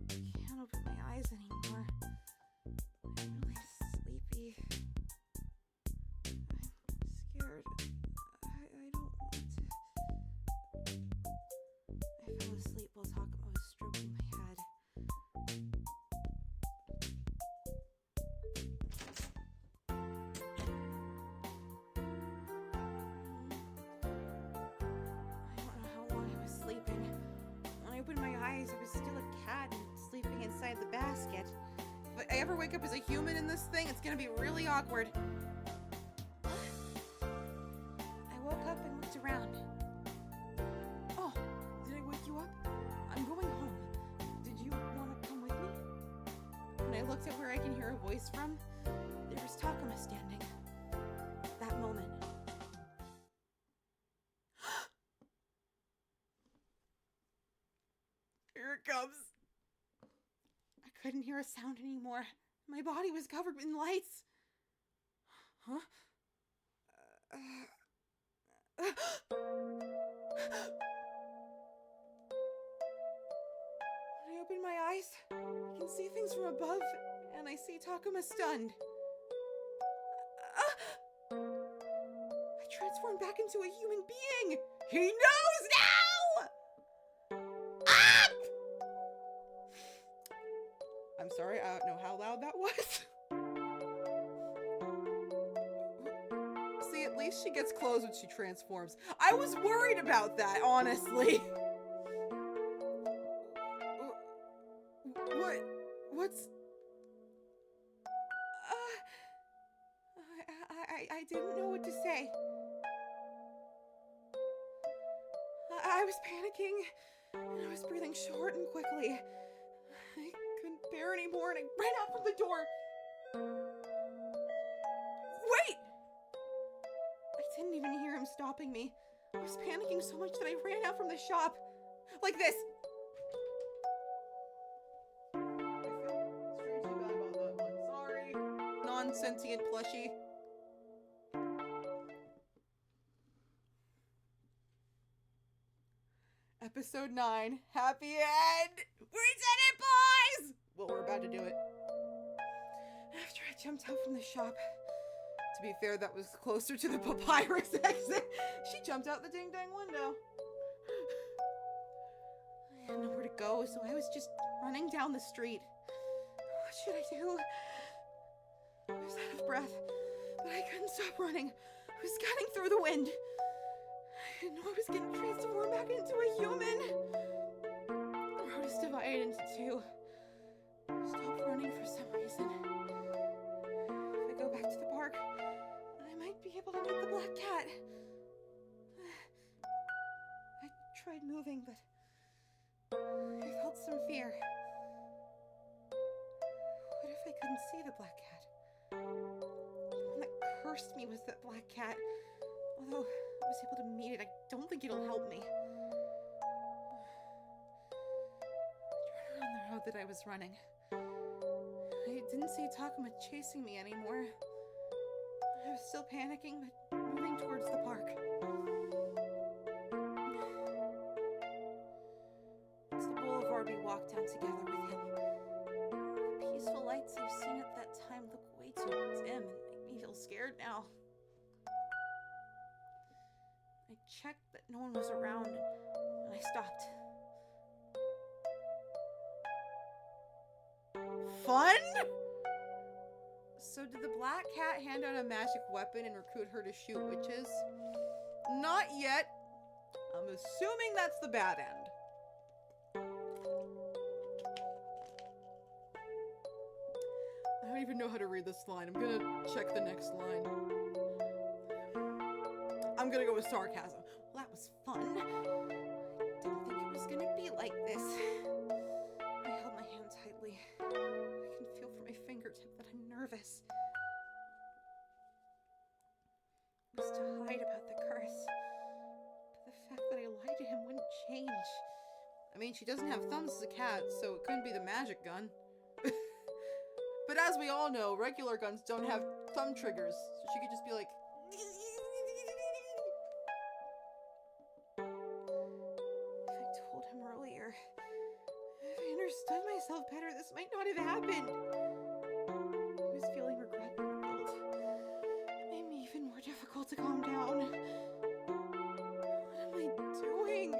I can't open my eyes anymore. I'm really sleepy. I'm scared. I don't want to. I fell asleep while Takuma was stroking my head. I don't know how long I was sleeping. When I opened my eyes, I was still a cat and sleeping inside the basket. If I ever wake up as a human in this thing, it's gonna be really awkward. I woke up and looked around. Oh, did I wake you up? I'm going home. Did you want to come with me? When I looked at where I can hear a voice from, there was Takuma standing. That moment. Here it comes. I couldn't hear a sound anymore. My body was covered in lights. Huh? When I open my eyes, I can see things from above, and I see Takuma stunned. I transformed back into a human being! He knows now! Ah! I'm sorry, I don't know how loud that was. See, at least she gets clothes when she transforms. I was worried about that, honestly. What's... I didn't know what to say. I was panicking, and I was breathing short and quickly. I couldn't bear anymore, and I ran out from the door. Wait! I didn't even hear him stopping me. I was panicking so much that I ran out from the shop. Like this. I feel strangely bad about that one. Sorry. Non-sentient plushie. Episode 9. Happy end! We did it, boys! Well, we're about to do it. After I jumped out from the shop, To be fair, that was closer to the papyrus exit. She jumped out the ding-dang window. I had nowhere to go, so I was just running down the street. What should I do? I was out of breath, but I couldn't stop running. I was cutting through the wind. I didn't know I was getting transformed back into a human. The road is divided into two. I stopped running for some reason. If I go back to the park, I might be able to meet the black cat. I tried moving, but I felt some fear. What if I couldn't see the black cat? The one that cursed me was that black cat. Although I was able to meet it, I don't think it'll help me. I turned around the road that I was running. I didn't see Takuma chasing me anymore. I was still panicking, but moving towards the park. It's the boulevard we walked down together with him. The peaceful lights I've seen at that time look way too dim and make me feel scared now. I checked that no one was around and I stopped. Fun? So did the black cat hand out a magic weapon and recruit her to shoot witches? Not yet. I'm assuming that's the bad end. I don't even know how to read this line. I'm gonna check the next line. I'm gonna go with sarcasm. Well, that was fun. I didn't think it was gonna be like this. I held my hand tightly. I can feel from my fingertip that I'm nervous. It was to hide about the curse. But the fact that I lied to him wouldn't change. I mean, she doesn't have thumbs as a cat, so it couldn't be the magic gun. But as we all know, regular guns don't have thumb triggers, so she could just be like... If I told him earlier, if I understood myself better, this might not have happened. I was feeling regret and guilt. It made me even more difficult to calm down. What am I doing? I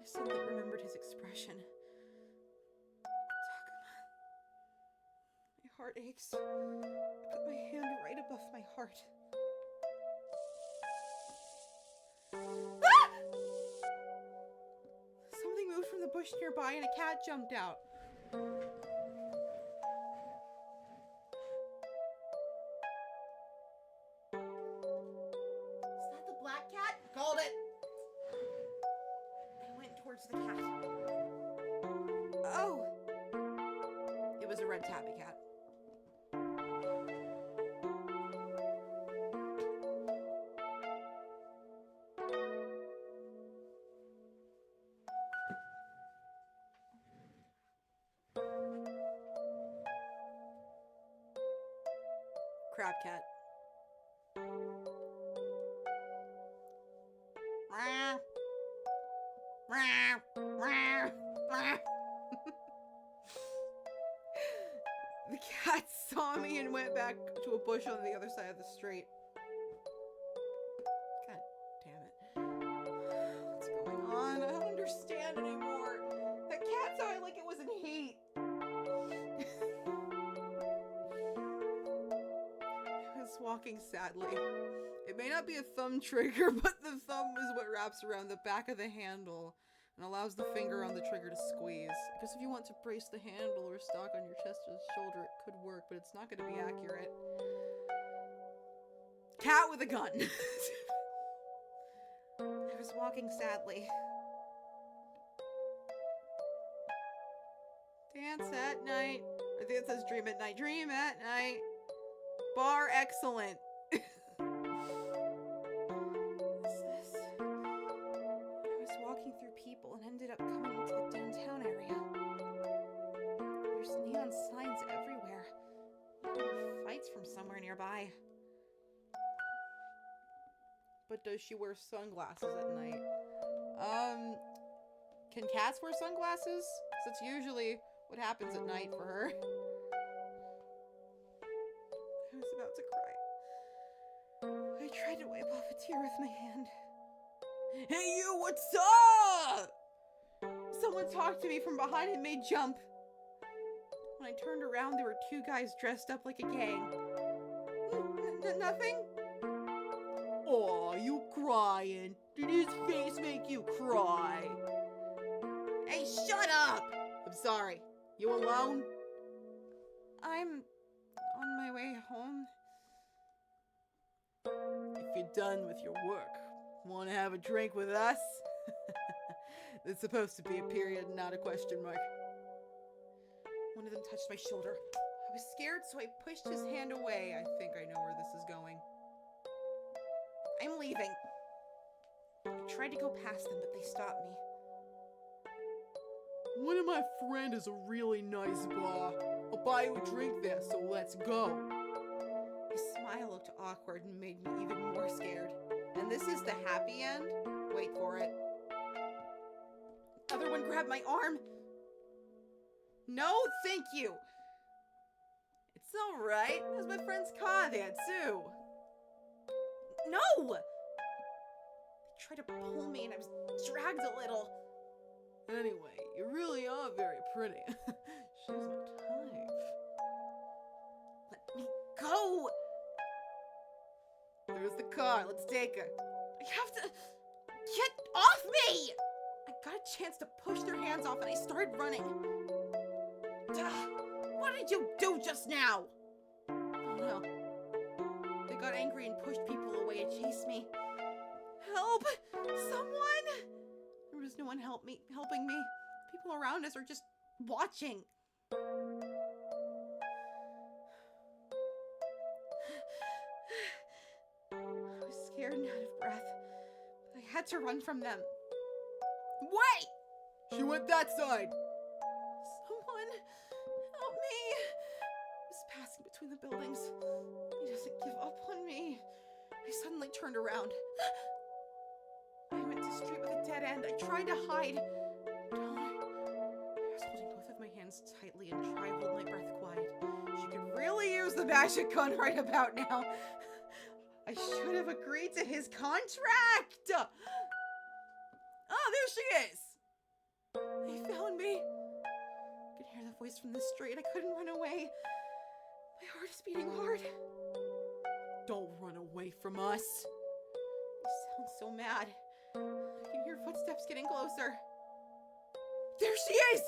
suddenly remembered his expression. My heart aches. I put my hand right above my heart. Ah! Something moved from the bush nearby and a cat jumped out. Is that the black cat? Called it! I went towards the cat. Oh! It was a red tabby cat. Crab cat. The cat saw me and went back to a bush on the other side of the street. God damn it. What's going on? I don't understand anymore. That cat sounded like it was in hate. I was walking sadly. It may not be a thumb trigger, but the thumb is what wraps around the back of the handle and allows the finger on the trigger to squeeze. I guess if you want to brace the handle or stock on your chest or shoulder, it could work, but it's not going to be accurate. Cat with a gun. I was walking sadly. Dance at night. I think it says dream at night. Dream at night. Bar excellent. People and ended up coming into the downtown area. There's neon signs everywhere. There were fights from somewhere nearby. But does she wear sunglasses at night? Can cats wear sunglasses? Because that's usually what happens at night for her. I was about to with my hand. Hey you, what's up? Someone talked to me from behind and made jump. When I turned around, there were two guys dressed up like a gang. Nothing? Aw, you crying. Did his face make you cry? Hey, shut up! I'm sorry. You alone? I'm on my way home. If you're done with your work, want to have a drink with us? It's supposed to be a period, not a question mark. One of them touched my shoulder. I was scared, so I pushed his hand away. I think I know where this is going. I'm leaving. I tried to go past them, but they stopped me. One of my friend is a really nice bar. I'll buy you a drink there, so let's go. His smile looked awkward and made me even more scared. And this is the happy end? Wait for it. The other one grabbed my arm. No, thank you. It's alright. There's my friend's car there, too. No! They tried to pull me and I was dragged a little. Anyway, you really are very pretty. She's my type. Let me go! There's the car. Let's take her. I have to... Get off me! I got a chance to push their hands off and I started running. What did you do just now? Oh no. They got angry and pushed people away and chased me. Help! Someone! There was no one helping me. People around us are just watching. I was scared and out of breath, but I had to run from them. Wait! She went that side. Someone help me! I was passing between the buildings. He doesn't give up on me. I suddenly turned around. I went to street with a dead end. I tried to hide. Don't. I was holding both of my hands tightly and trying to hold my breath quiet. She could really use the magic gun right about now. I should have agreed to his contract! Oh, there she is! They found me. I could hear the voice from the street. I couldn't run away. My heart is beating hard. Don't run away from us. You sound so mad. I can hear footsteps getting closer. There she is!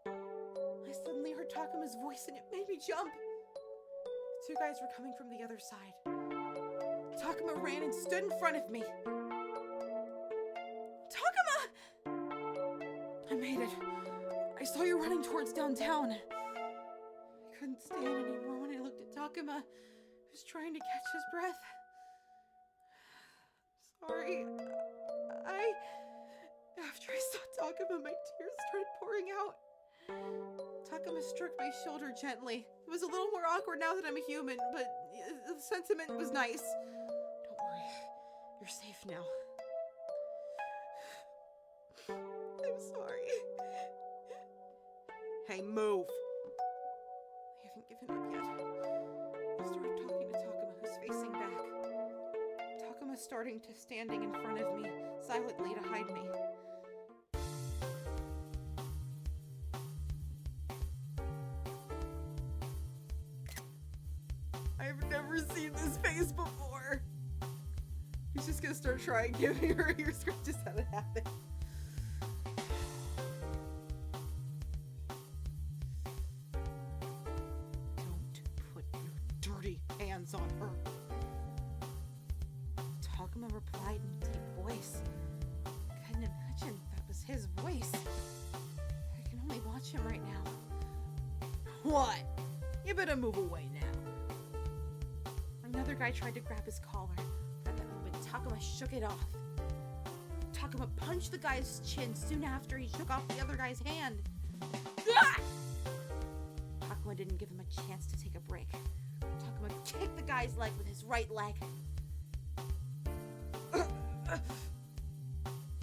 I suddenly heard Takuma's voice and it made me jump. The two guys were coming from the other side. Takuma ran and stood in front of me. Takuma! I made it. I saw you running towards downtown. I couldn't stand anymore when I looked at Takuma, who was trying to catch his breath. Sorry. After I saw Takuma, my tears started pouring out. Takuma stroked my shoulder gently. It was a little more awkward now that I'm a human, but the sentiment was nice. Don't worry. You're safe now. I'm sorry. Hey, move. I haven't given up yet. I started talking to Takuma, who's facing back. Takuma starting to standing in front of me, silently to hide me. I've never seen this face before. He's just gonna start trying giving her ear scratches out of habit. Don't put your dirty hands on her. Takuma replied in a deep voice. I couldn't imagine that was his voice. I can only watch him right now. What? You better move away now. Another guy tried to grab his collar. At that moment, Takuma shook it off. Takuma punched the guy's chin soon after he shook off the other guy's hand. Ah! Takuma didn't give him a chance to take a break. Takuma kicked the guy's leg with his right leg.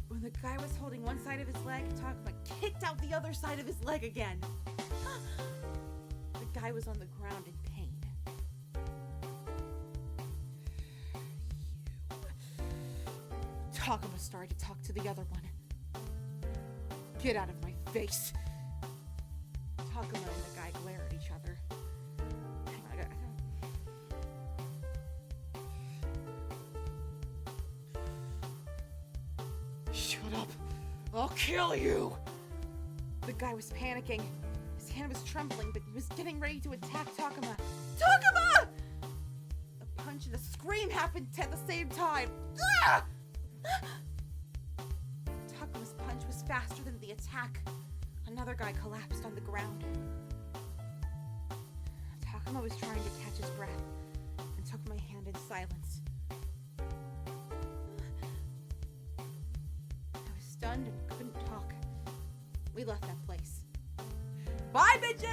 When the guy was holding one side of his leg, Takuma kicked out the other side of his leg again. The guy was on the ground in pain. Takuma started to talk to the other one. Get out of my face! Takuma and the guy glare at each other. Shut up! I'll kill you! The guy was panicking. His hand was trembling, but he was getting ready to attack Takuma. Takuma! A punch and a scream happened at the same time. Ah! Takuma's punch was faster than the attack. Another guy collapsed on the ground. Takuma was trying to catch his breath and took my hand in silence. I was stunned and couldn't talk. We left that place. Bye, bitches!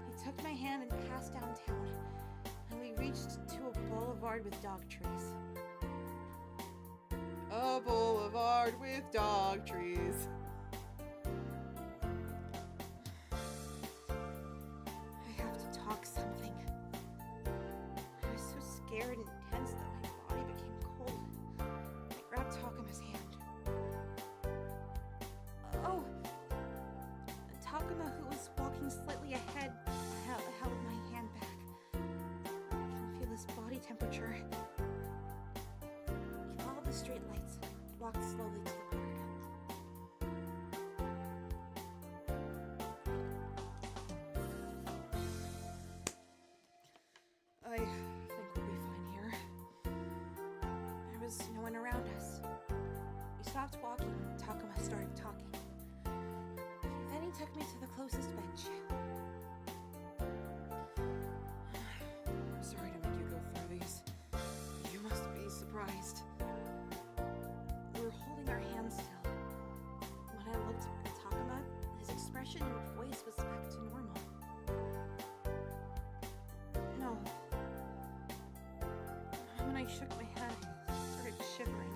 He took my hand and passed downtown, and we reached to a boulevard with dog trees. A boulevard with dog trees. I have to talk something. I was so scared and tense that my body became cold. I grabbed Takuma's hand. Oh! Takuma, who was walking slightly ahead, held my hand back. I can feel his body temperature. He followed the streetlights and walked slowly to the park. I think we'll be fine here. There was no one around us. We stopped walking and Takuma started talking. Then he took me to the closest bench. I'm sorry to make you go through these. You must be surprised. We were holding our hands still. When I looked at Takuma, his expression and voice was back to normal. No. When I shook my head, I started shivering.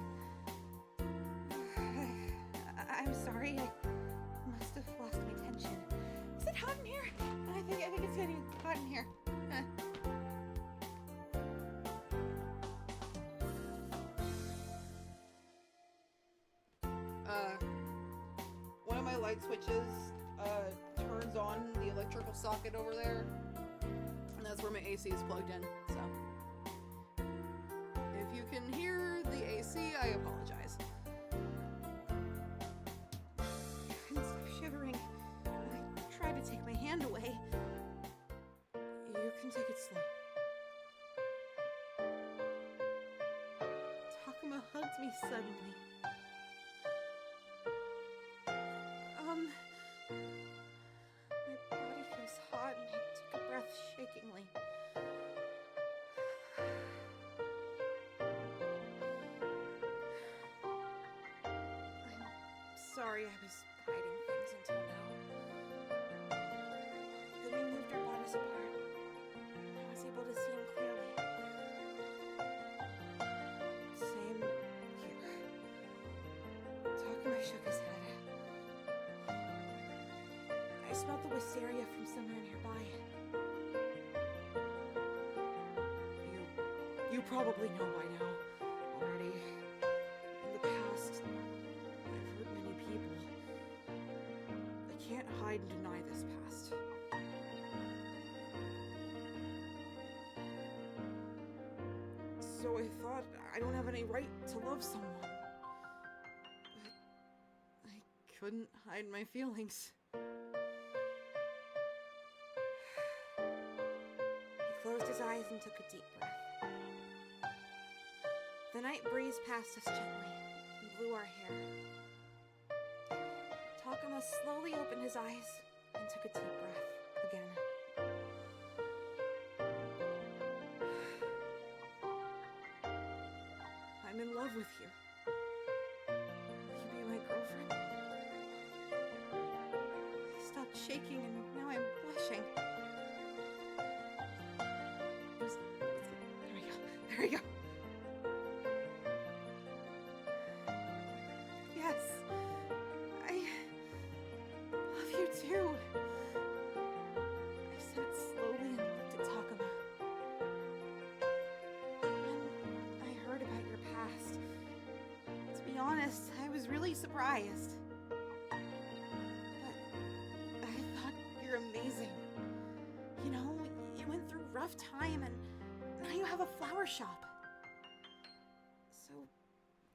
I'm sorry, I must have lost my tension. Is it hot in here? I think it's getting hot in here. One of my light switches turns on the electrical socket over there, and that's where my AC is plugged in, so if you can hear the AC, I apologize. I couldn't stop shivering. I tried to take my hand away. You can take it slow. Takuma hugged me suddenly. My body feels hot and I took a breath shakingly. I'm sorry I was hiding things until now. Then we moved our bodies apart. I was able to see him clearly. Same here. Takuma shook his head. I smelled the wisteria from somewhere nearby. You probably know by now already. In the past, I've hurt many people. I can't hide and deny this past. So I thought I don't have any right to love someone. But I couldn't hide my feelings. He closed his eyes and took a deep breath. The night breeze passed us gently and blew our hair. Takuma slowly opened his eyes and took a deep breath again. I'm in love with you. Will you be my girlfriend? I stopped shaking and now I'm blushing. There we go. honest, I was really surprised. But I thought you're amazing. You know, you went through a rough time and now you have a flower shop. So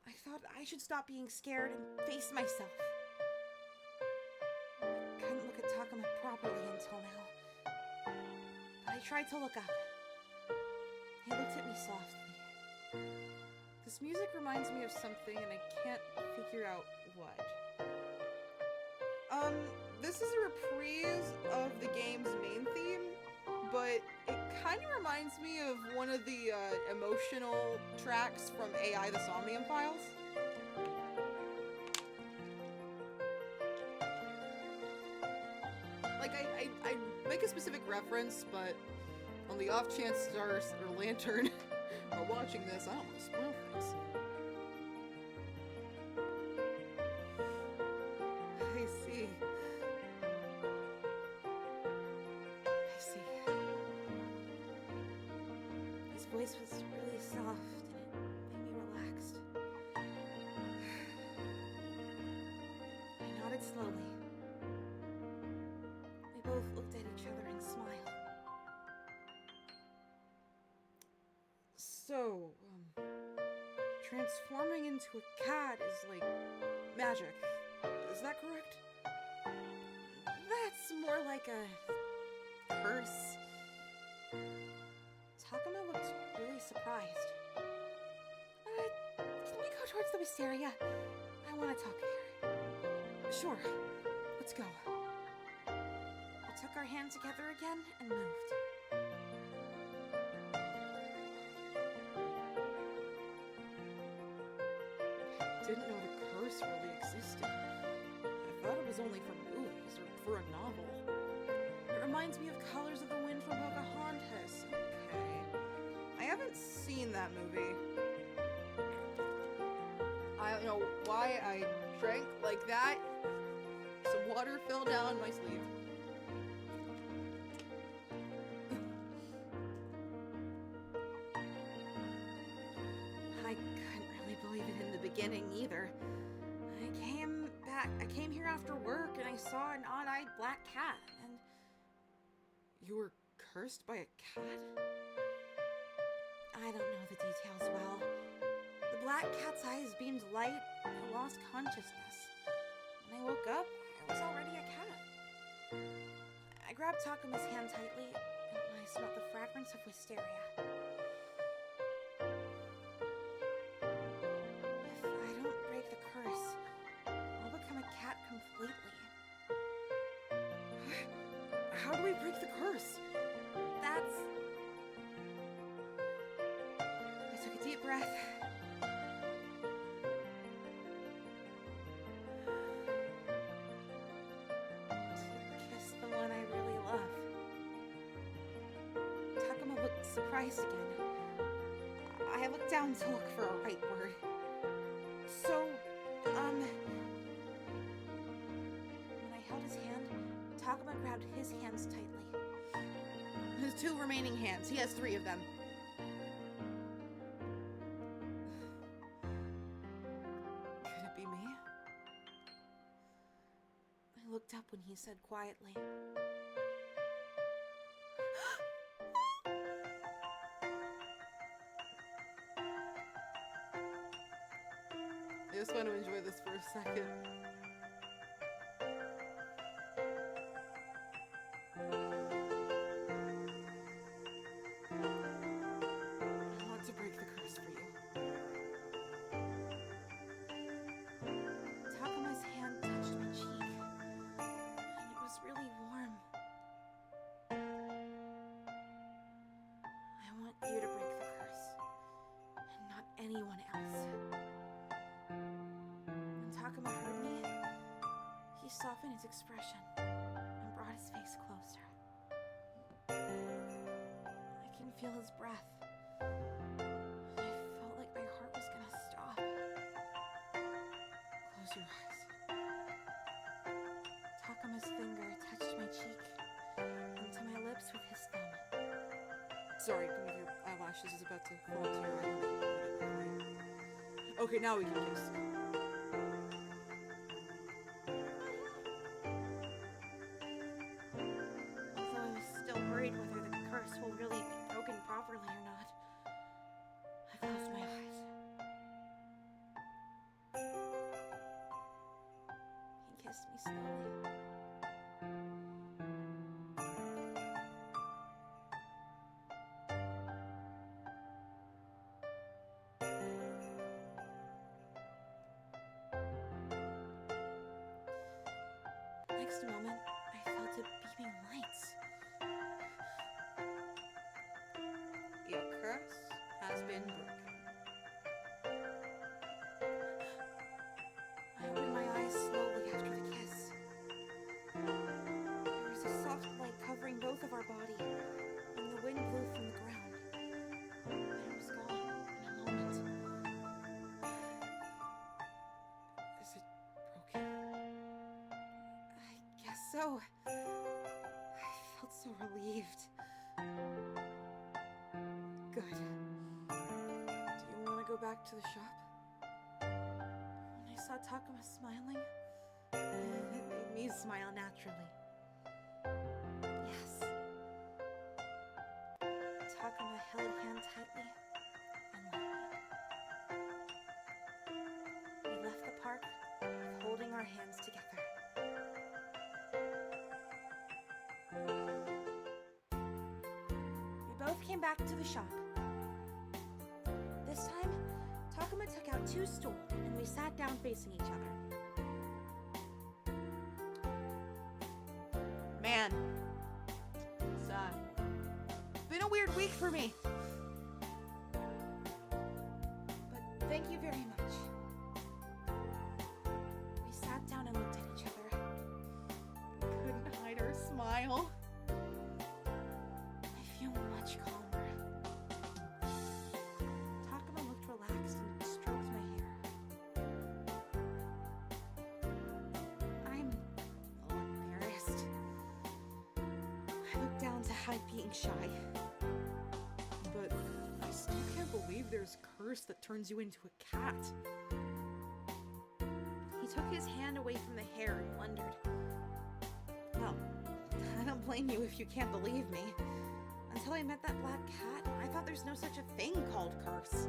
I thought I should stop being scared and face myself. I couldn't look at Takuma properly until now. But I tried to look up. He looked at me softly. This music reminds me of something and I can't figure out what. This is a reprise of the game's main theme, but it kind of reminds me of one of the emotional tracks from AI the Somnium Files. Like, I make a specific reference, but on the off chance Stars or Lantern are watching this, I don't want to spoil things. I see. His voice was really soft and it made me relaxed. I nodded slowly. We both looked at each other and smiled. So, transforming into a cat is like magic. Is that correct? That's more like a curse. Takuma looked really surprised. Can we go towards the wisteria? I want to talk there. Sure. Let's go. We took our hand together again and moved. I didn't know the curse really existed. I thought it was only for movies or for a novel. It reminds me of Colors of the Wind from Pocahontas. Okay. I haven't seen that movie. I don't know why I drank like that. Some water fell down my sleeve. I couldn't really believe it in the beginning either. I came here after work and I saw an odd-eyed black cat and... You were cursed by a cat? I don't know the details well. The black cat's eyes beamed light and I lost consciousness. When I woke up, I was already a cat. I grabbed Takuma's hand tightly and I smelled the fragrance of wisteria. If I don't break the curse, I'll become a cat completely. How do we break the curse? That's... I took a deep breath. To kiss the one I really love. Takuma looked surprised again. I looked down to look for a right word. So, when I held his hand, Takuma grabbed his hands tightly. His two remaining hands. He has 3 of them. Could it be me? I looked up when he said quietly, I just want to enjoy this for a second. I want to break the curse for you. Takuma's hand touched my cheek, and it was really warm. I want you to break the curse, and not anyone else. When Takuma heard me, he softened his expression and brought his face closer. I can feel his breath. I felt like my heart was gonna stop. Close your eyes. Takuma's finger touched my cheek and to my lips with his thumb. Sorry, one of your eyelashes is about to fall into your eye. Okay, now we can kiss. curse will really be broken properly or not. I closed my eyes. He kissed me slowly. Next moment, I felt a beaming lights. Your curse has been broken. I opened my eyes slowly after the kiss. There was a soft light covering both of our body, and the wind blew from the ground. Then it was gone in a moment. Is it broken? I guess so. I felt so relieved. Good. Do you want to go back to the shop? When I saw Takuma smiling, it made me smile naturally. Yes. Takuma held hand tightly and let me. We left the park with holding our hands together. We both came back to the shop. This time, Takuma took out 2 stools and we sat down facing each other. Man, Sad. been a weird week for me. But thank you very much. We sat down and looked at each other. Couldn't hide our smile. I feel much calmer. Takuma looked relaxed and stroked my hair. I'm a little embarrassed. I looked down to hide being shy. But I still can't believe there's a curse that turns you into a cat. He took his hand away from the hair and wondered. Well, I don't blame you if you can't believe me. Until I met that black cat, I thought there's no such a thing called curse.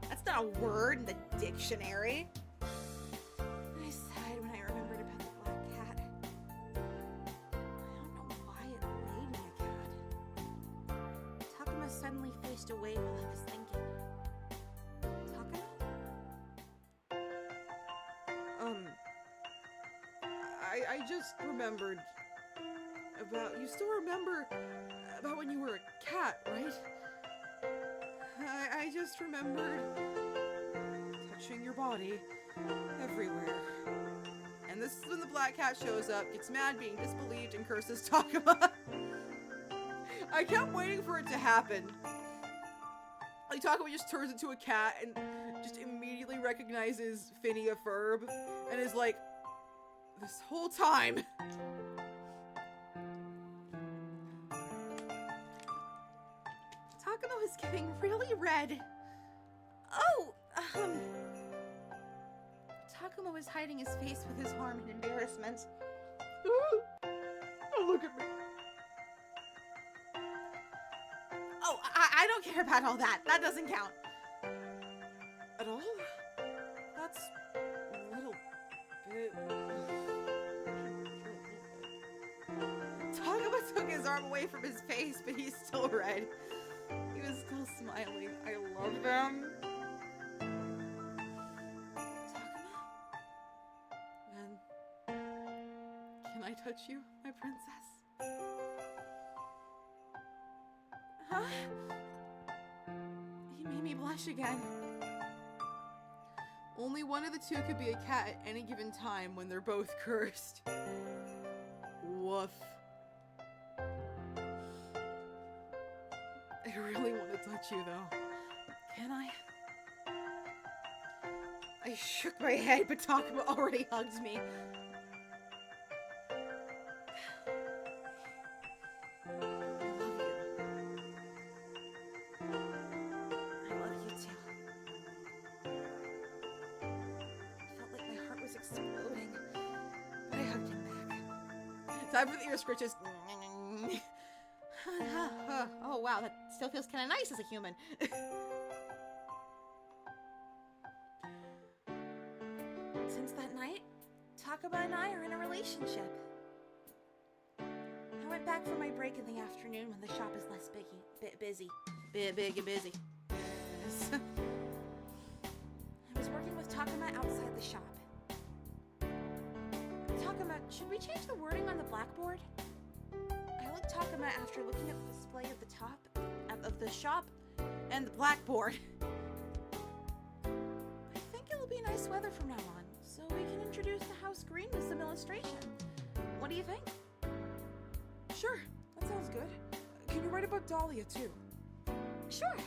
That's not a word in the dictionary. I sighed when I remembered about the black cat. I don't know why it made me a cat. Takuma suddenly faced away while I was thinking. Takuma? I just remembered about, you still remember about when you were a cat, right? I just remembered touching your body everywhere. And this is when the black cat shows up, gets mad, being disbelieved, and curses Takuma. I kept waiting for it to happen. Like, Takuma just turns into a cat and just immediately recognizes Phineas Ferb and is like, this whole time. Takuma was getting really red. Oh, Takuma was hiding his face with his arm in embarrassment. Oh, look at me. Oh, I don't care about all that. That doesn't count. At all? That's a little bit... Takuma took his arm away from his face, but he's still red. He was still smiling. I love them. Takuma? Then, can I touch you, my princess? Huh? He made me blush again. Only one of the two could be a cat at any given time when they're both cursed. Woof. I really want to touch you, though. Can I? I shook my head, but Takuma already hugged me. I love you. I love you too. It felt like my heart was exploding, but I hugged him back. Time for the ear scritches. Oh, wow, that still feels kind of nice as a human. Since that night, Takuma and I are in a relationship. I went back for my break in the afternoon when the shop is less busy. Big and busy. Yes. I was working with Takuma outside the shop. Takuma, should we change the wording on the blackboard? I looked Takuma after looking at the display of the top of the shop and the blackboard. I think it'll be nice weather from now on, so we can introduce the house green with some illustration. What do you think? Sure, that sounds good. Can you write about Dahlia too? Sure.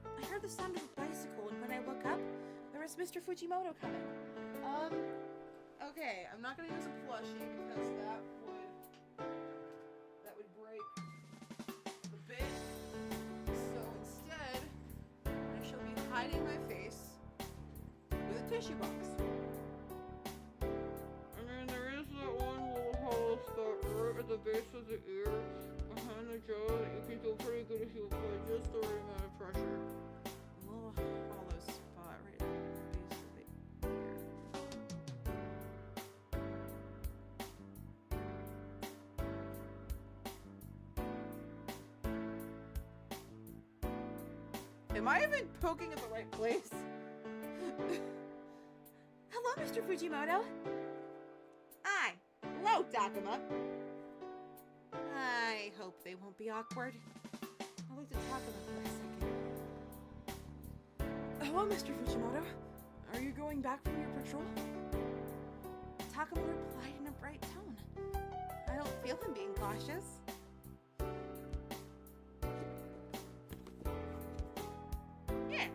I heard the sound of a bicycle, and when I look up, there was Mr. Fujimoto coming. Okay, I'm not gonna use a plushie because that would break the bit. So instead, I shall be hiding my face with a tissue box. And then there is that one little hollow spot right at the base of the ear behind the jaw that you can feel pretty good if you apply just the right amount of pressure. A little hollow spot right at the base of the ear. Am I even poking at the right place? Hello, Mr. Fujimoto. Hi. Hello, Takuma. I hope they won't be awkward. I looked at Takuma for a second. Hello, Mr. Fujimoto. Are you going back from your patrol? Takuma replied in a bright tone. I don't feel him being cautious. Yeah.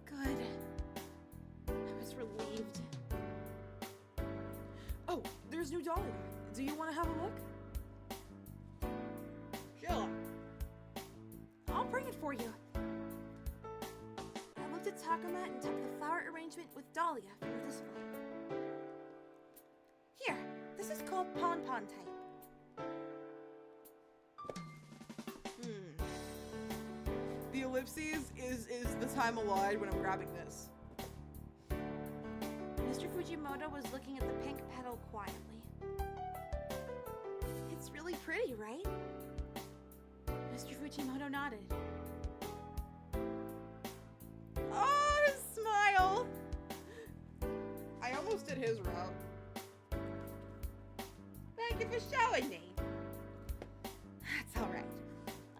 Good. I was relieved. Oh, there's new Dahlia. Do you want to have a look? Sure. I'll bring it for you. I looked at Takuma and took the flower arrangement with Dahlia from the display. Here, this is called Pon-Pon type. The ellipses is the time allotted when I'm grabbing this. Mr. Fujimoto was looking at the pink petal quietly. It's really pretty, right? Mr. Fujimoto nodded. Oh, his smile! I almost did his route. Thank you for showing me. That's all right.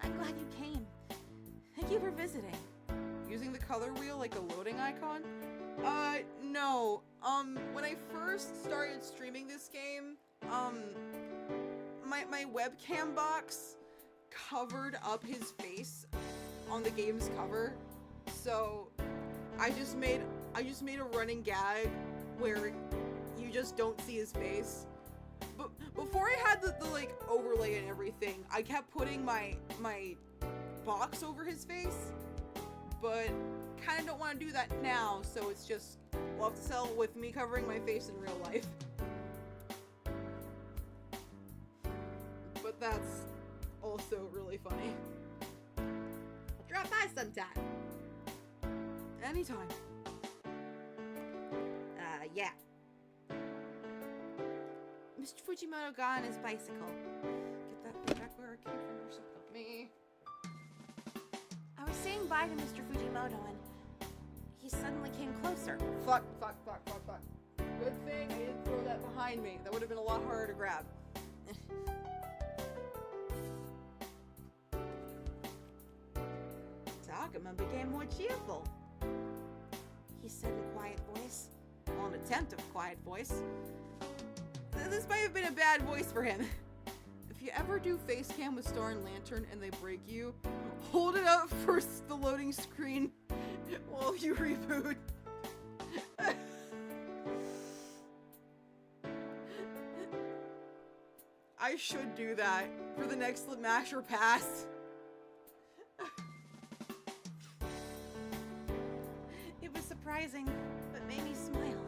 I'm glad you came. Thank you for visiting. Using the color wheel like a loading icon? No. When I first started streaming this game, my webcam box covered up his face on the game's cover. So I just made a running gag where you just don't see his face. But before I had the like overlay and everything, I kept putting my box over his face, but kind of don't want to do that now, so it's just we'll have to sell with me covering my face in real life. But that's also really funny. I'll drop by sometime. Anytime. Yeah. Mr. Fujimoto got on his bicycle. Get that thing back where it came from or something. Me. I was saying bye to Mr. Fujimoto and he suddenly came closer. Fuck. Good thing I didn't throw that behind me. That would have been a lot harder to grab. Takuma became more cheerful. He said in a quiet voice. Well, an attempt of a quiet voice. This might have been a bad voice for him. If you ever do face cam with Star and Lantern and they break you, hold it up for the loading screen while you reboot. I should do that for the next Masher Pass. It was surprising, but made me smile.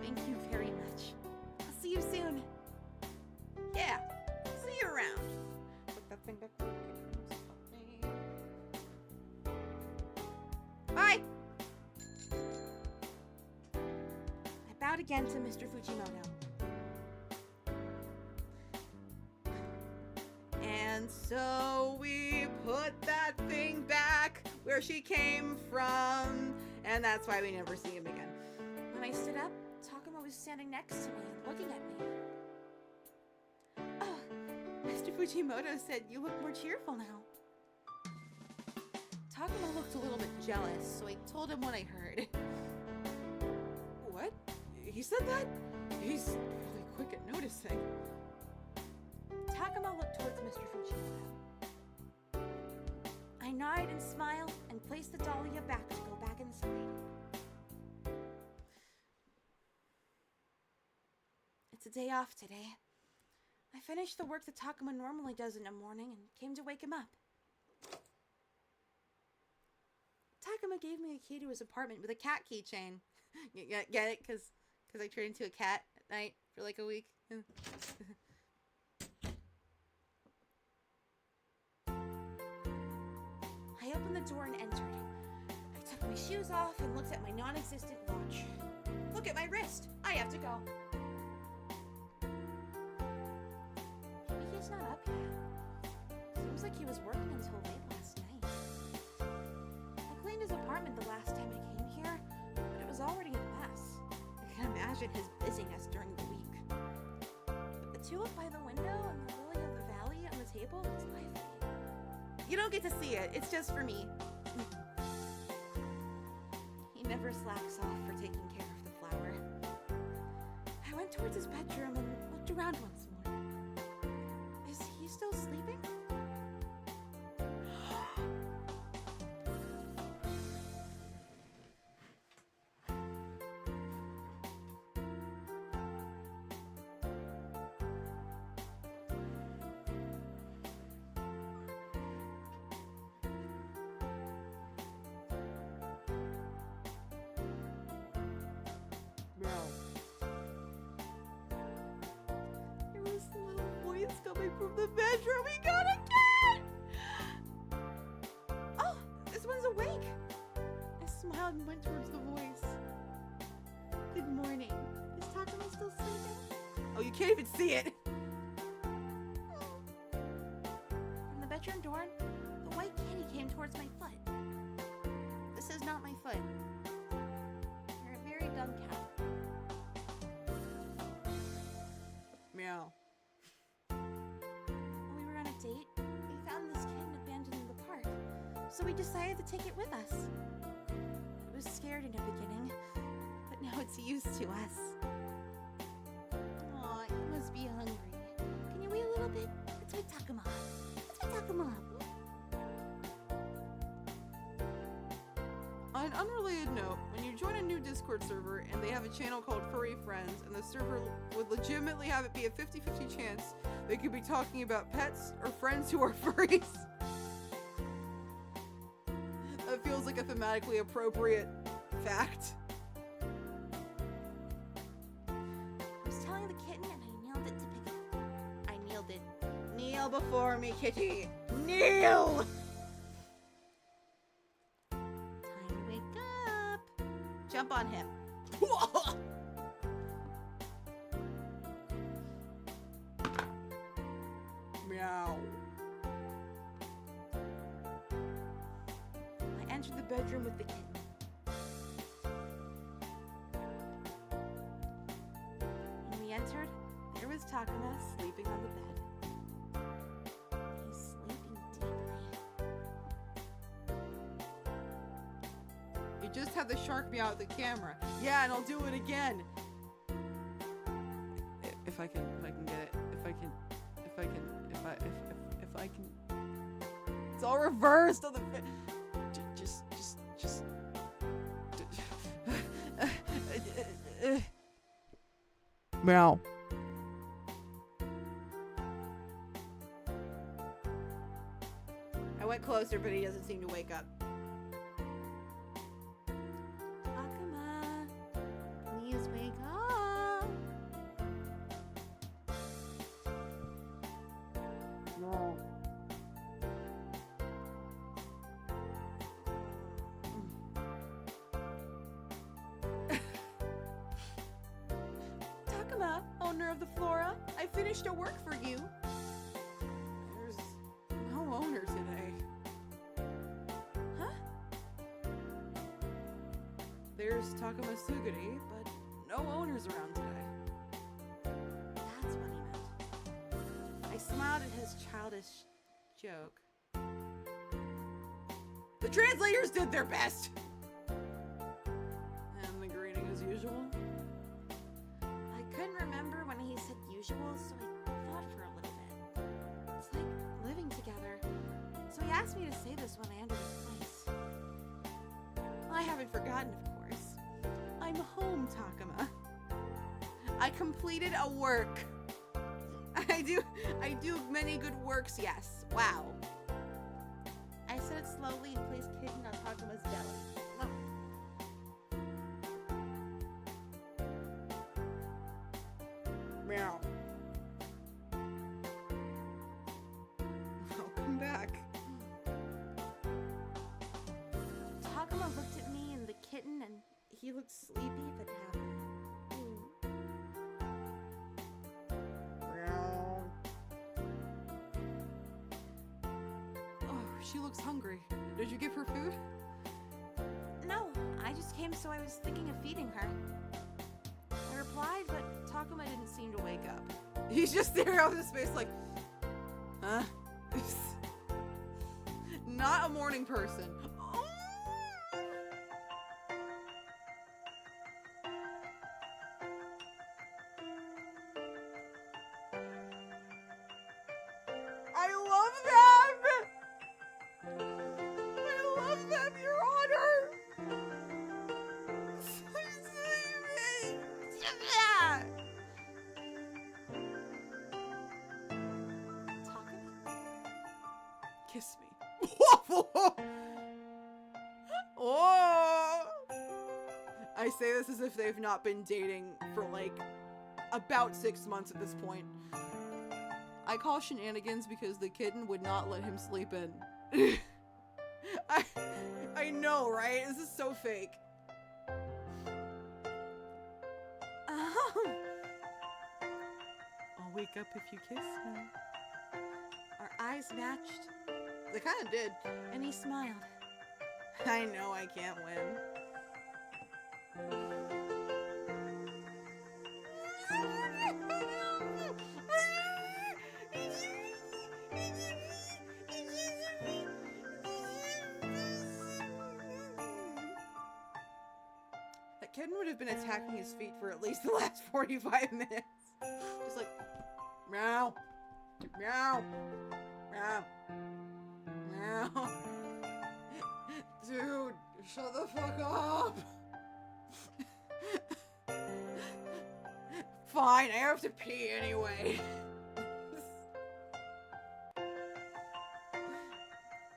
Thank you very much. I'll see you Bye! I bowed again to Mr. Fujimoto. And so we put that thing back where she came from, and that's why we never see him again. When I stood up, Takuma was standing next to me and looking at me. Oh, Mr. Fujimoto said you look more cheerful now. Takuma looked a little bit jealous, so I told him what I heard. What? He said that? He's really quick at noticing. Takuma looked towards Mr. Fujimoto. I nodded and smiled and placed the Dahlia back to go back inside. It's a day off today. I finished the work that Takuma normally does in the morning and came to wake him up. Takuma gave me a key to his apartment with a cat keychain. Get it? Because I turned into a cat at night for like a week. I opened the door and entered. I took my shoes off and looked at my non-existent watch. Look at my wrist! I have to go. Maybe he's not up yet. Seems like he was working until late last night. I cleaned his apartment the last time I came here, but it was already a mess. I can imagine his busyness during the week. But the tulip by the window and the lily of the valley on the table is lively. You don't get to see it. It's just for me. He never slacks off for taking care of the flower. I went towards his bedroom and looked around once more. Is he still sleeping? There was a little voice coming from the bedroom. We got a cat! Oh, this one's awake. I smiled and went towards the voice. Good morning. Is Takuma still sleeping? Oh, you can't even see it. From the bedroom door, the white kitty came towards my foot. This is not my foot. You're a very dumb cat. Meow. When we were on a date, we found this kitten abandoned in the park, so we decided to take it with us. It was scared in the beginning, but now it's used to us. Aw, you must be hungry. Can you wait a little bit? Let's wake Takuma up. Let's wake Takuma up. On an unrelated note, when you join a new Discord server and they have a channel called Furry Friends, and the server would legitimately have it be a 50-50 chance they could be talking about pets or friends who are furries. That feels like a thematically appropriate fact. I was telling the kitten and I nailed it to pick it up. I nailed it. Kneel before me, kitty. Kneel! Time to wake up. Jump on him. Meow. I entered the bedroom with the kitten. When we entered, there was Takuma sleeping on the bed. He's sleeping deeply. You just had the shark meow at the camera. Yeah, and I'll do it again. If I can get it. If I can. It's all reversed on the. Just. Meow. I went closer, but he doesn't seem to wake up. Takuma, please wake up. No. owner of the Flora. I finished your work for you. There's no owner today. Huh? There's Takuma Suguri, but no owners around today. That's what he meant. I smiled at his childish joke. The translators did their best! And the greeting as usual. I couldn't remember when he said usual, so I thought for a little bit. It's like living together. So he asked me to say this when I entered his place. I haven't forgotten, of course. I'm home, Takuma. I completed a work. I do many good works, yes. Wow. I said it slowly and placed Kitten on Takuma's belly. Meow. Welcome back. Takuma looked at me and the kitten, and he looked sleepy but happy. Meow. Oh, she looks hungry. Did you give her food? No, I just came so I was thinking of feeding her. I replied, but Takuma didn't seem to wake up. He's just there out in space like, huh? Not a morning person. I love them! I love them, Your Honor! Takuma? Kiss me. Oh! I say this as if they've not been dating for like about 6 months at this point. I call shenanigans because the kitten would not let him sleep in. I know, right? This is so fake. I'll wake up if you kiss me. Our eyes matched, They kind of did. and he smiled. I know I can't win. That kitten would have been attacking his feet for at least the last 45 minutes. Just like, meow, meow, meow, meow. Dude, shut the fuck up. Fine, I have to pee anyway.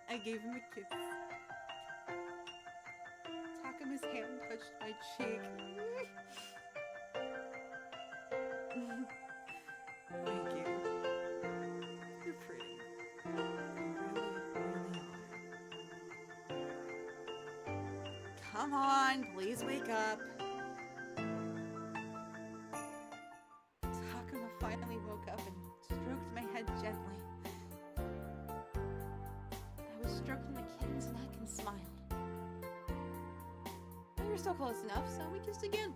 I gave him a kiss. Takuma's hand touched my cheek. Thank you. You're pretty. You really, really are. Come on, please wake up. Takuma finally woke up and stroked my head gently. I was stroking the kitten's neck and smiled. We were still close enough, so we kissed again.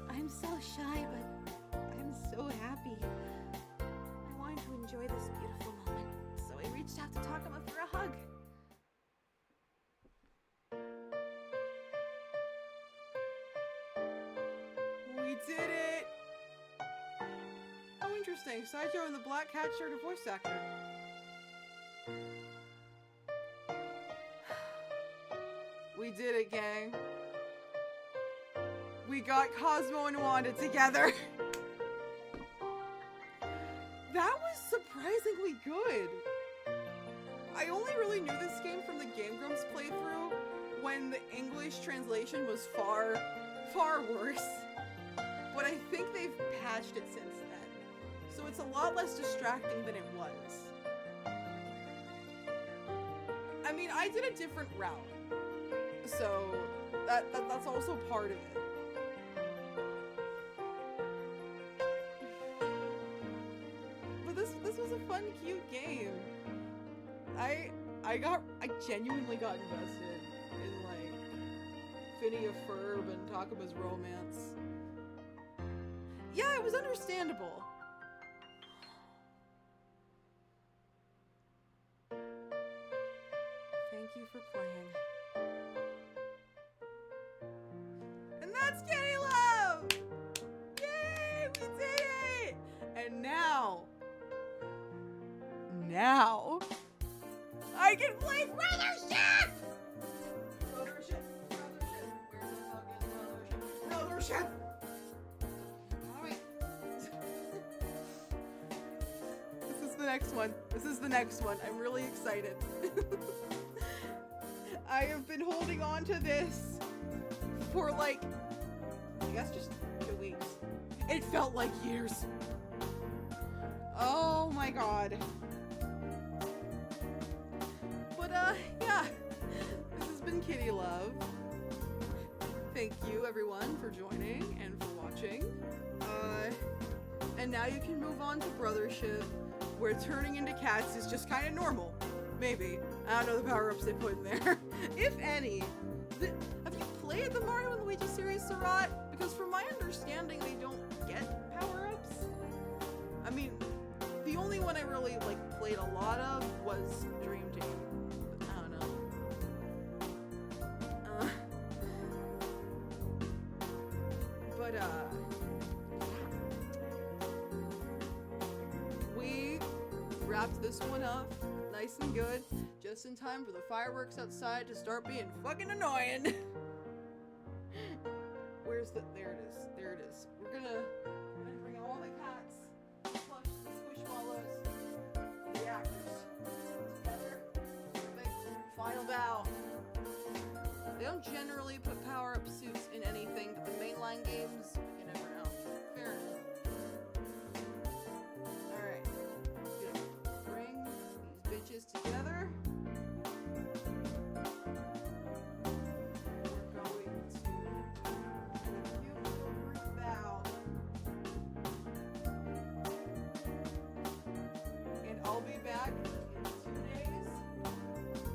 I'm so shy, but I'm so happy. I wanted to enjoy this beautiful moment, so I reached out to Takuma for a hug. We did it! Oh, interesting. Saijo and the Black Cat shared a voice actor. We did it, gang. We got Cosmo and Wanda together. That was surprisingly good. I only really knew this game from the Game Grumps playthrough when the English translation was far, far worse. But I think they've patched it since then. So it's a lot less distracting than it was. I mean, I did a different route. So That's also part of it. But this was a fun, cute game. I genuinely got invested in like Phineas Ferb and Takuma's romance. Yeah, it was understandable. Thank you for playing. And that's Kitty Love! Yay, we did it! And now I can play Brothership! Brothership. Where's the fucking Brothership? Alright. This is the next one. I'm really excited. I have been holding on to this for like, I guess just 2 weeks. It felt like years. Oh my god. But yeah, this has been Kitty Love. Thank you everyone for joining and for watching. And now you can move on to Brothership, where turning into cats is just kind of normal. Maybe. I don't know the power-ups they put in there. If any. Have you played the Mario and Luigi series, Sarat? Because from my understanding, they don't get power-ups. I mean, the only one I really like played a lot of was Dream Team. I don't know. We wrapped this one up nice and good, just in time for the fireworks outside to start being fucking annoying. There it is. We're gonna bring all the cats, plus the squishmallows, the actors together. Final bow. They don't generally put power-up suits in anything but the mainline games. You never know. Fair enough. Alright. Gonna bring these bitches together. We're going to do a cute little group bow. And I'll be back in 2 days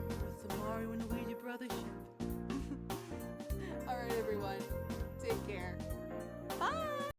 with some Mario and Luigi Brothership.